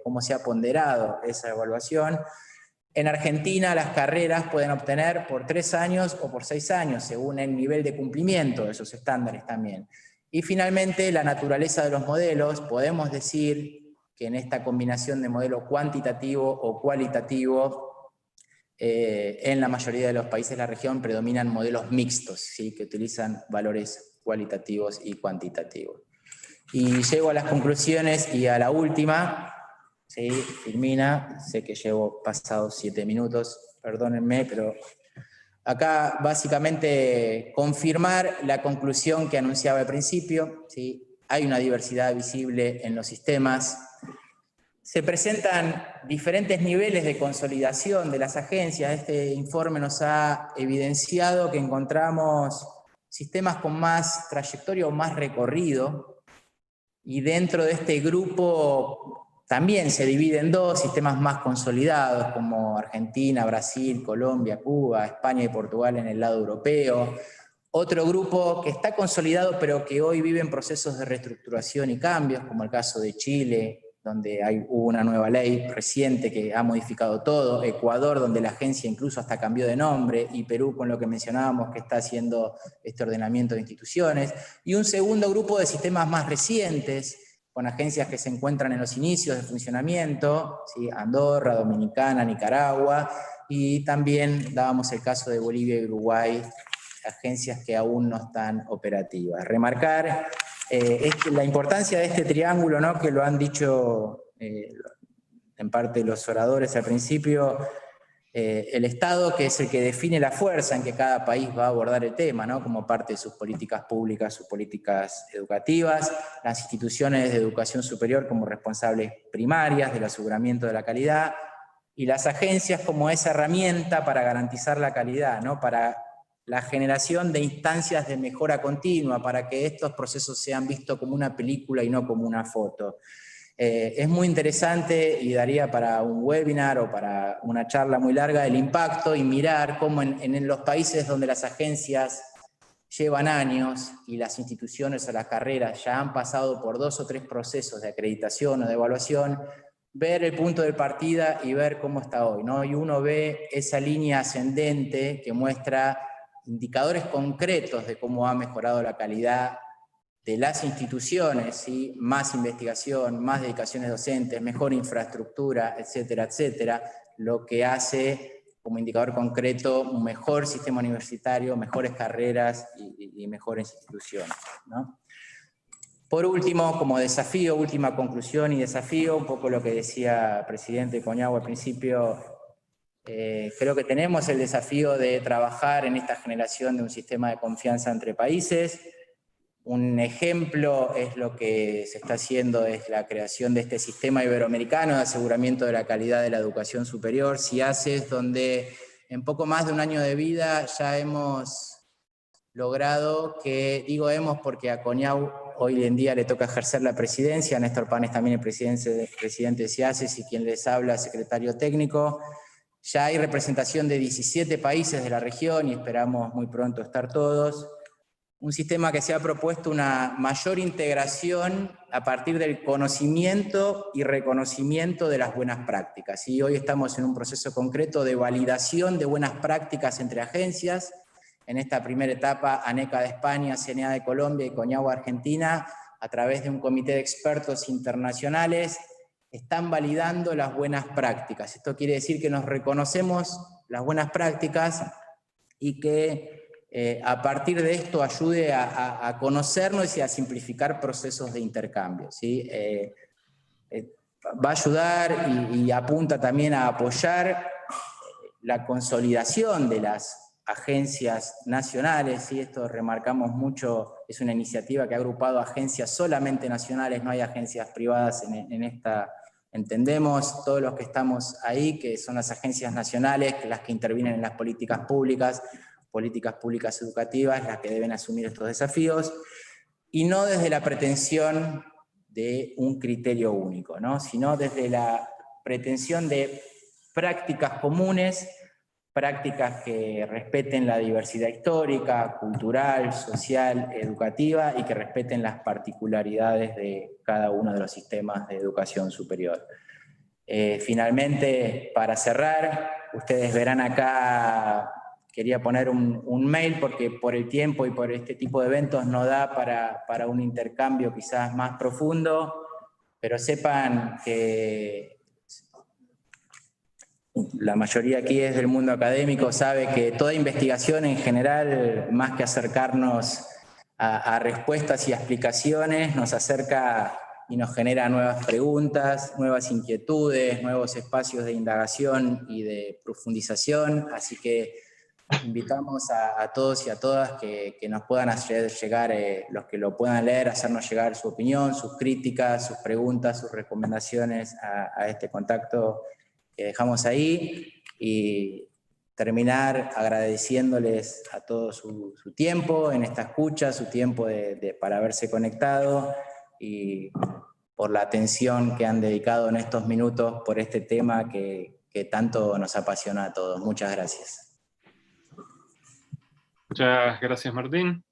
Speaker 6: cómo se ha ponderado esa evaluación. En Argentina, las carreras pueden obtener por 3 años o por 6 años, según el nivel de cumplimiento de esos estándares también. Y finalmente, la naturaleza de los modelos. Podemos decir que en esta combinación de modelo cuantitativo o cualitativo, en la mayoría de los países de la región predominan modelos mixtos, ¿sí? Que utilizan valores cualitativos y cuantitativos. Y llego a las conclusiones y a la última, ¿sí? Filmina, sé que llevo pasados 7 minutos, perdónenme, pero acá básicamente confirmar la conclusión que anunciaba al principio, ¿sí? Hay una diversidad visible en los sistemas. Se presentan diferentes niveles de consolidación de las agencias. Este informe nos ha evidenciado que encontramos sistemas con más trayectoria o más recorrido, y dentro de este grupo también se divide en dos sistemas más consolidados, como Argentina, Brasil, Colombia, Cuba, España y Portugal en el lado europeo. Otro grupo que está consolidado pero que hoy vive en procesos de reestructuración y cambios, como el caso de Chile, donde hubo una nueva ley reciente que ha modificado todo, Ecuador, donde la agencia incluso hasta cambió de nombre, y Perú, con lo que mencionábamos, que está haciendo este ordenamiento de instituciones. Y un segundo grupo de sistemas más recientes, con agencias que se encuentran en los inicios de funcionamiento, ¿sí? Andorra, Dominicana, Nicaragua, y también dábamos el caso de Bolivia y Uruguay, agencias que aún no están operativas. Remarcar la importancia de este triángulo, ¿no? Que lo han dicho en parte los oradores al principio, el Estado, que es el que define la fuerza en que cada país va a abordar el tema, ¿no? Como parte de sus políticas públicas, sus políticas educativas, las instituciones de educación superior como responsables primarias del aseguramiento de la calidad, y las agencias como esa herramienta para garantizar la calidad, ¿no? Para la generación de instancias de mejora continua, para que estos procesos sean vistos como una película y no como una foto. Es muy interesante y daría para un webinar o para una charla muy larga el impacto y mirar cómo en los países donde las agencias llevan años y las instituciones o las carreras ya han pasado por 2 o 3 procesos de acreditación o de evaluación, ver el punto de partida y ver cómo está hoy, ¿no? Y uno ve esa línea ascendente que muestra indicadores concretos de cómo ha mejorado la calidad de las instituciones, ¿sí? Más investigación, más dedicaciones docentes, mejor infraestructura, etcétera, etcétera, lo que hace como indicador concreto un mejor sistema universitario, mejores carreras y mejores instituciones, ¿no? Por último, como desafío, última conclusión y desafío, un poco lo que decía el presidente Coñagua al principio, creo que tenemos el desafío de trabajar en esta generación de un sistema de confianza entre países. Un ejemplo es lo que se está haciendo, es la creación de este sistema iberoamericano de aseguramiento de la calidad de la educación superior, CIACES, donde en poco más de un año de vida ya hemos logrado que, digo hemos porque a Coñau hoy en día le toca ejercer la presidencia, Néstor Panes también el presidente de CIACES y quien les habla, secretario técnico. Ya hay representación de 17 países de la región y esperamos muy pronto estar todos. Un sistema que se ha propuesto una mayor integración a partir del conocimiento y reconocimiento de las buenas prácticas. Y hoy estamos en un proceso concreto de validación de buenas prácticas entre agencias. En esta primera etapa, ANECA de España, CNA de Colombia y Coñagua Argentina, a través de un comité de expertos internacionales, están validando las buenas prácticas. Esto quiere decir que nos reconocemos las buenas prácticas y que a partir de esto ayude a conocernos y a simplificar procesos de intercambio, ¿sí? Va a ayudar y apunta también a apoyar la consolidación de las agencias nacionales, ¿sí? Esto remarcamos mucho, es una iniciativa que ha agrupado agencias solamente nacionales, no hay agencias privadas en esta. Entendemos todos los que estamos ahí que son las agencias nacionales, las que intervienen en las políticas públicas educativas, las que deben asumir estos desafíos, y no desde la pretensión de un criterio único, ¿no? Sino desde la pretensión de prácticas comunes, prácticas que respeten la diversidad histórica, cultural, social, educativa, y que respeten las particularidades de cada uno de los sistemas de educación superior. Finalmente, para cerrar, ustedes verán acá, quería poner un mail porque por el tiempo y por este tipo de eventos no da para un intercambio quizás más profundo, pero sepan que la mayoría aquí es del mundo académico, sabe que toda investigación en general, más que acercarnos a respuestas y a explicaciones, nos acerca y nos genera nuevas preguntas, nuevas inquietudes, nuevos espacios de indagación y de profundización, así que invitamos a todos y a todas que nos puedan hacer llegar, los que lo puedan leer, hacernos llegar su opinión, sus críticas, sus preguntas, sus recomendaciones a este contacto que dejamos ahí, y terminar agradeciéndoles a todos su tiempo en esta escucha, su tiempo para haberse conectado y por la atención que han dedicado en estos minutos por este tema que tanto nos apasiona a todos. Muchas gracias.
Speaker 1: Muchas gracias, Martín.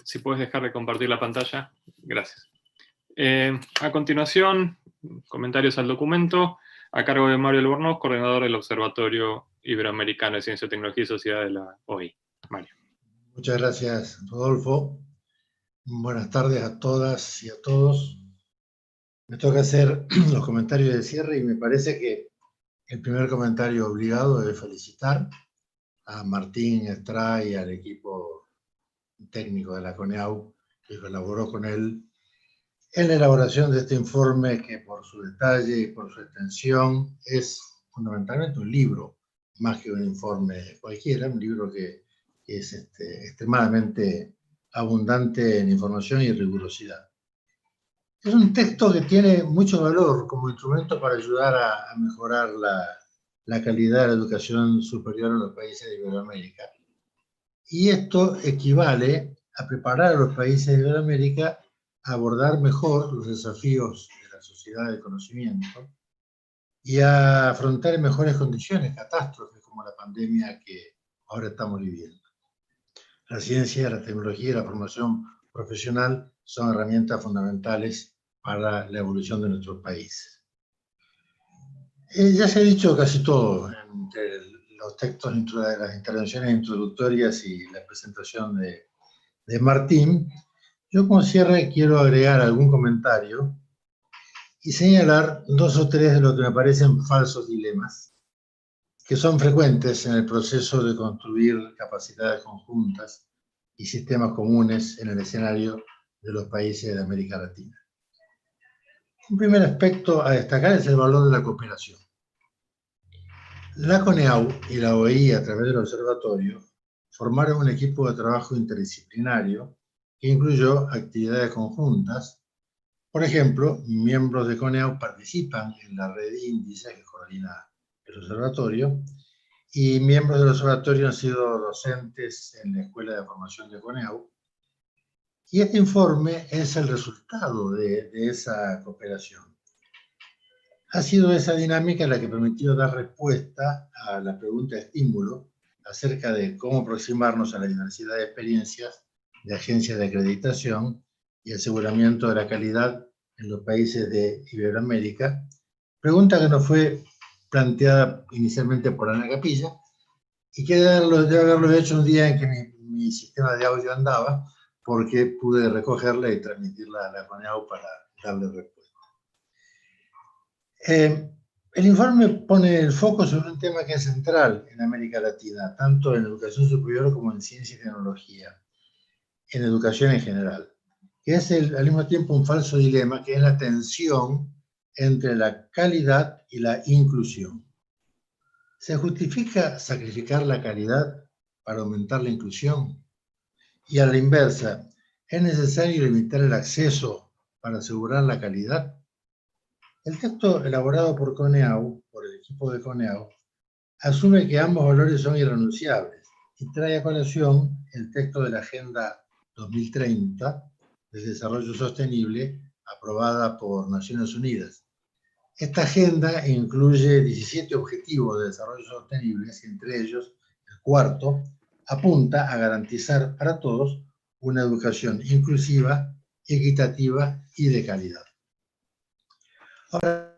Speaker 1: Si puedes dejar de compartir la pantalla, gracias. A continuación, comentarios al documento, a cargo de Mario Albornoz, coordinador del Observatorio Iberoamericano de Ciencia, Tecnología y Sociedad de la OI. Mario.
Speaker 7: Muchas gracias, Rodolfo. Buenas tardes a todas y a todos. Me toca hacer los comentarios de cierre y me parece que el primer comentario obligado es felicitar a Martín Estrada y al equipo técnico de la CONEAU que colaboró con él en la elaboración de este informe que por su detalle y por su extensión es fundamentalmente un libro, más que un informe cualquiera, un libro que es extremadamente abundante en información y rigurosidad. Es un texto que tiene mucho valor como instrumento para ayudar a mejorar la calidad de la educación superior en los países de Iberoamérica. Y esto equivale a preparar a los países de Iberoamérica a abordar mejor los desafíos de la sociedad del conocimiento y a afrontar en mejores condiciones catástrofes como la pandemia que ahora estamos viviendo. La ciencia, la tecnología y la formación profesional son herramientas fundamentales para la evolución de nuestros países. Ya se ha dicho casi todo entre los textos de las intervenciones introductorias y la presentación de Martín. Yo como cierre quiero agregar algún comentario y señalar 2 o 3 de lo que me parecen falsos dilemas, que son frecuentes en el proceso de construir capacidades conjuntas y sistemas comunes en el escenario de los países de América Latina. Un primer aspecto a destacar es el valor de la cooperación. La CONEAU y la OEI, a través del observatorio, formaron un equipo de trabajo interdisciplinario que incluyó actividades conjuntas. Por ejemplo, miembros de CONEAU participan en la red índice que coordina el observatorio y miembros del observatorio han sido docentes en la Escuela de Formación de CONEAU. Y este informe es el resultado de esa cooperación. Ha sido esa dinámica la que permitió dar respuesta a la pregunta de estímulo acerca de cómo aproximarnos a la diversidad de experiencias de agencias de acreditación y aseguramiento de la calidad en los países de Iberoamérica, pregunta que nos fue planteada inicialmente por Ana Capilla y que debe haberlo hecho un día en que mi sistema de audio andaba, porque pude recogerla y transmitirla a la CONEAU para darle respuesta. El informe pone el foco sobre un tema que es central en América Latina, tanto en educación superior como en ciencia y tecnología, en educación en general, que es al mismo tiempo un falso dilema, que es la tensión entre la calidad y la inclusión. ¿Se justifica sacrificar la calidad para aumentar la inclusión? Y a la inversa, ¿es necesario limitar el acceso para asegurar la calidad? El texto elaborado por CONEAU, por el equipo de CONEAU, asume que ambos valores son irrenunciables y trae a colación el texto de la Agenda 2030 del Desarrollo Sostenible aprobada por Naciones Unidas. Esta agenda incluye 17 objetivos de desarrollo sostenible y entre ellos, el cuarto, apunta a garantizar para todos una educación inclusiva, equitativa y de calidad. Ahora,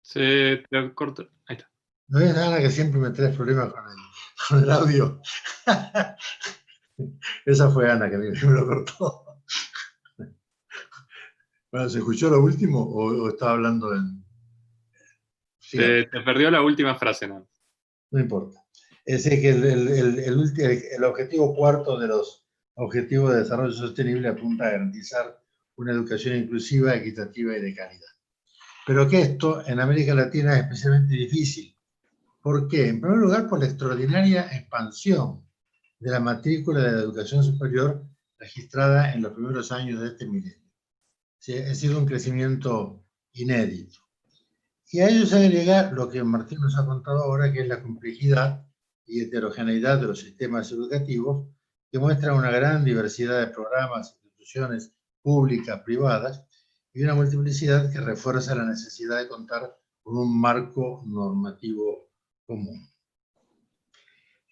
Speaker 1: Se te corta. Ahí está.
Speaker 7: ¿no es Ana que siempre me traes problemas con el audio? Esa fue Ana que me lo cortó. Bueno, ¿se escuchó lo último o estaba hablando en...? Sí,
Speaker 1: Te perdió la última frase, ¿no?
Speaker 7: no importa. Es decir, que el objetivo cuarto de los Objetivos de Desarrollo Sostenible apunta a garantizar una educación inclusiva, equitativa y de calidad. Pero que esto en América Latina es especialmente difícil. ¿Por qué? En primer lugar, por la extraordinaria expansión de la matrícula de la educación superior registrada en los primeros años de este milenio. Sí, ha sido un crecimiento inédito. Y a ello se agrega lo que Martín nos ha contado ahora, que es la complejidad y heterogeneidad de los sistemas educativos, que muestran una gran diversidad de programas, instituciones públicas, privadas, y una multiplicidad que refuerza la necesidad de contar con un marco normativo común.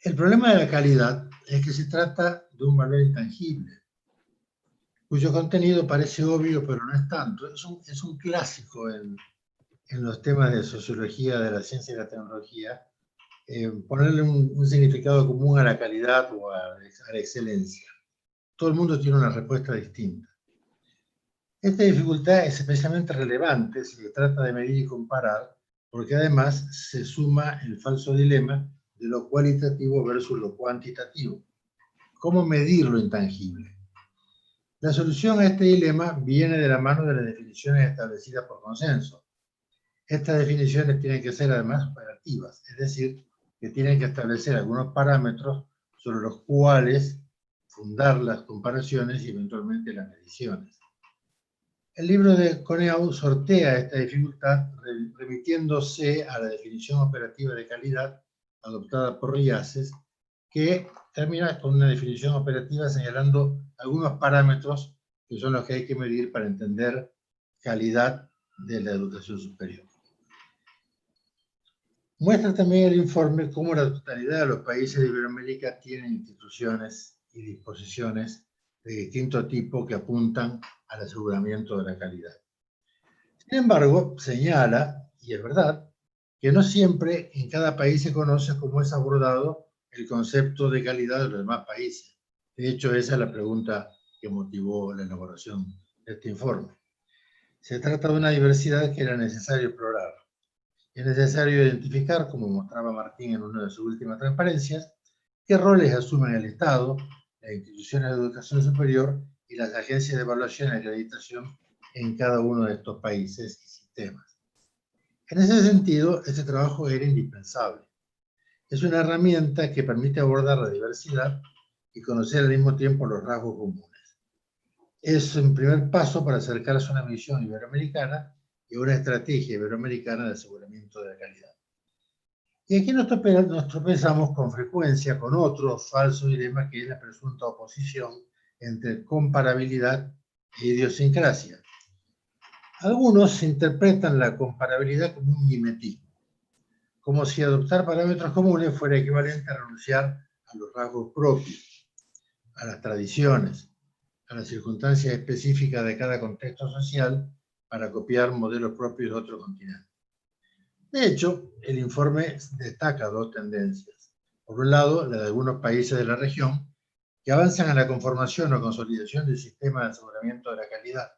Speaker 7: El problema de la calidad es que se trata de un valor intangible, cuyo contenido parece obvio, pero no es tanto. Es un clásico en los temas de sociología de la ciencia y la tecnología, ponerle un significado común a la calidad o a la excelencia. Todo el mundo tiene una respuesta distinta. Esta dificultad es especialmente relevante si se trata de medir y comparar, porque además se suma el falso dilema de lo cualitativo versus lo cuantitativo. ¿Cómo medir lo intangible? La solución a este dilema viene de la mano de las definiciones establecidas por consenso. Estas definiciones tienen que ser además operativas, es decir, que tienen que establecer algunos parámetros sobre los cuales fundar las comparaciones y eventualmente las mediciones. El libro de Coneau sortea esta dificultad remitiéndose a la definición operativa de calidad adoptada por Riaces, que termina con una definición operativa señalando algunos parámetros que son los que hay que medir para entender calidad de la educación superior. Muestra también el informe cómo la totalidad de los países de Iberoamérica tienen instituciones y disposiciones de distinto tipo que apuntan al aseguramiento de la calidad. Sin embargo, señala, y es verdad, que no siempre en cada país se conoce cómo es abordado el concepto de calidad de los demás países. De hecho, esa es la pregunta que motivó la elaboración de este informe. Se trata de una diversidad que era necesario explorar. Es necesario identificar, como mostraba Martín en una de sus últimas transparencias, qué roles asumen el Estado, las instituciones de educación superior y las agencias de evaluación y acreditación en cada uno de estos países y sistemas. En ese sentido, este trabajo era indispensable. Es una herramienta que permite abordar la diversidad y conocer al mismo tiempo los rasgos comunes. Es un primer paso para acercarse a una visión iberoamericana y a una estrategia iberoamericana de aseguramiento de la calidad. Y aquí nos tropezamos con frecuencia con otro falso dilema, que es la presunta oposición entre comparabilidad e idiosincrasia. Algunos interpretan la comparabilidad como un mimetismo, como si adoptar parámetros comunes fuera equivalente a renunciar a los rasgos propios, a las tradiciones, a las circunstancias específicas de cada contexto social para copiar modelos propios de otro continente. De hecho, el informe destaca dos tendencias. Por un lado, la de algunos países de la región que avanzan a la conformación o consolidación del sistema de aseguramiento de la calidad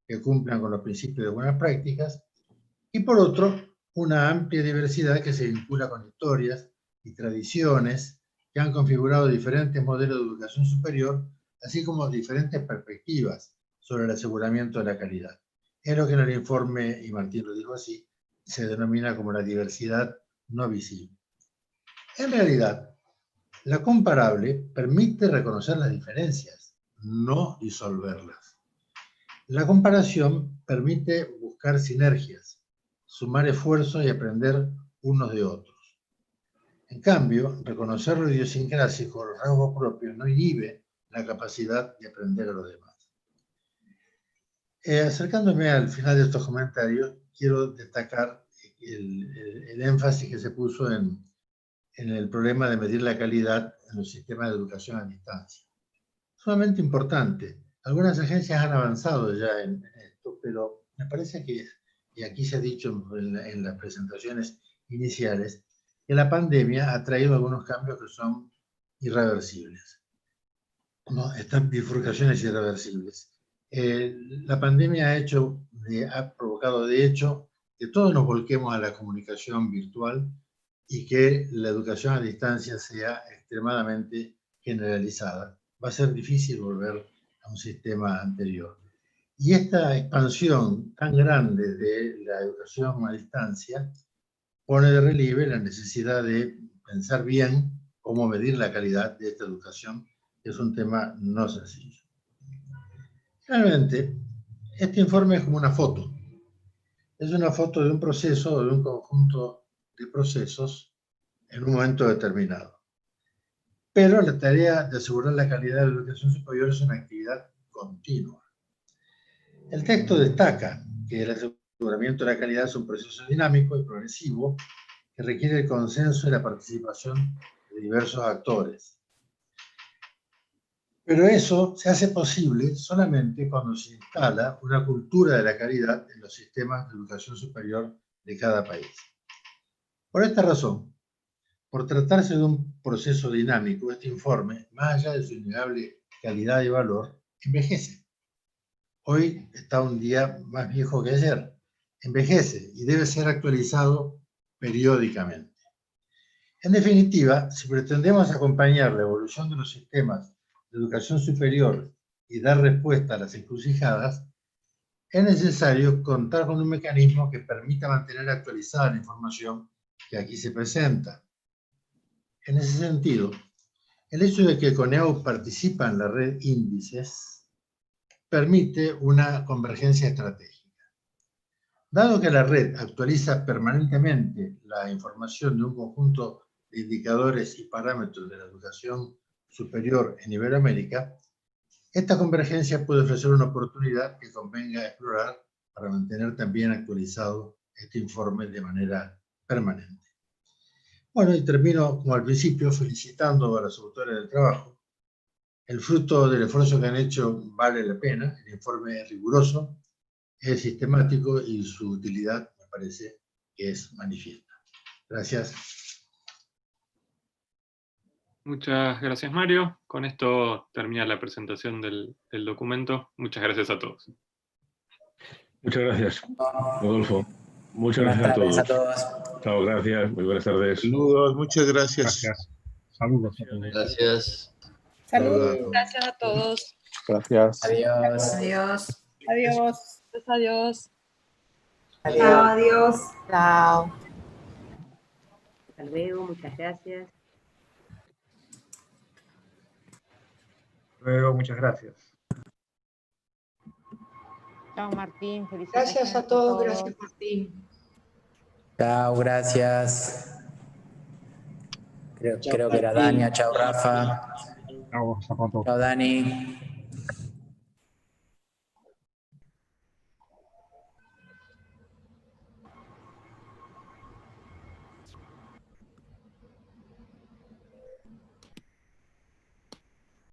Speaker 7: que cumplan con los principios de buenas prácticas, y por otro, una amplia diversidad que se vincula con historias y tradiciones que han configurado diferentes modelos de educación superior, así como diferentes perspectivas sobre el aseguramiento de la calidad. Es lo que en el informe, y Martín lo dijo así, se denomina como la diversidad no visible. En realidad, la comparable permite reconocer las diferencias, no disolverlas. La comparación permite buscar sinergias, sumar esfuerzos y aprender unos de otros. En cambio, reconocer lo idiosincrásico, los rasgos propios, no inhibe la capacidad de aprender a los demás. Acercándome al final de estos comentarios, quiero destacar el énfasis que se puso en el problema de medir la calidad en los sistemas de educación a distancia. Sumamente importante. Algunas agencias han avanzado ya en esto, pero me parece que, y aquí se ha dicho en las presentaciones iniciales, que la pandemia ha traído algunos cambios que son irreversibles. ¿No? Estas bifurcaciones irreversibles. La pandemia ha provocado, de hecho, que todos nos volquemos a la comunicación virtual y que la educación a distancia sea extremadamente generalizada. Va a ser difícil volver a un sistema anterior. Y esta expansión tan grande de la educación a distancia pone de relieve la necesidad de pensar bien cómo medir la calidad de esta educación, que es un tema no sencillo. Realmente, este informe es como una foto. Es una foto de un proceso o de un conjunto de procesos en un momento determinado. Pero la tarea de asegurar la calidad de la educación superior es una actividad continua. El texto destaca que el aseguramiento de la calidad es un proceso dinámico y progresivo que requiere el consenso y la participación de diversos actores. Pero eso se hace posible solamente cuando se instala una cultura de la calidad en los sistemas de educación superior de cada país. Por esta razón, Por tratarse de un proceso dinámico, este informe, más allá de su innegable calidad y valor, envejece. Hoy está un día más viejo que ayer. Envejece y debe ser actualizado periódicamente. En definitiva, si pretendemos acompañar la evolución de los sistemas de educación superior y dar respuesta a las encrucijadas, es necesario contar con un mecanismo que permita mantener actualizada la información que aquí se presenta. En ese sentido, el hecho de que CONEAU participa en la red Índices permite una convergencia estratégica. Dado que la red actualiza permanentemente la información de un conjunto de indicadores y parámetros de la educación superior en Iberoamérica, esta convergencia puede ofrecer una oportunidad que convenga explorar para mantener también actualizado este informe de manera permanente. Bueno, y termino, como al principio, felicitando a los autores del trabajo. El fruto del esfuerzo que han hecho vale la pena. El informe es riguroso, es sistemático y su utilidad me parece que es manifiesta. Gracias.
Speaker 1: Muchas gracias, Mario. Con esto termina la presentación del documento. Muchas gracias a todos.
Speaker 3: Muchas gracias, Rodolfo. Muchas gracias a todos. Chao, gracias. Muy buenas tardes.
Speaker 8: Saludos, muchas gracias.
Speaker 9: Gracias. Saludos.
Speaker 10: Gracias.
Speaker 11: Saludos. Gracias a todos.
Speaker 9: Gracias.
Speaker 6: Adiós.
Speaker 11: Adiós.
Speaker 5: Adiós.
Speaker 11: Adiós.
Speaker 12: Adiós.
Speaker 5: Chao.
Speaker 12: Hasta luego, muchas gracias.
Speaker 9: Luego, muchas gracias.
Speaker 5: Chao, Martín. Felicidades.
Speaker 12: Gracias a todos. Gracias, Martín.
Speaker 6: Chao, gracias. Creo que era Dania. Chao, Rafa.
Speaker 9: Chao, hasta pronto.
Speaker 6: Chao, Dani.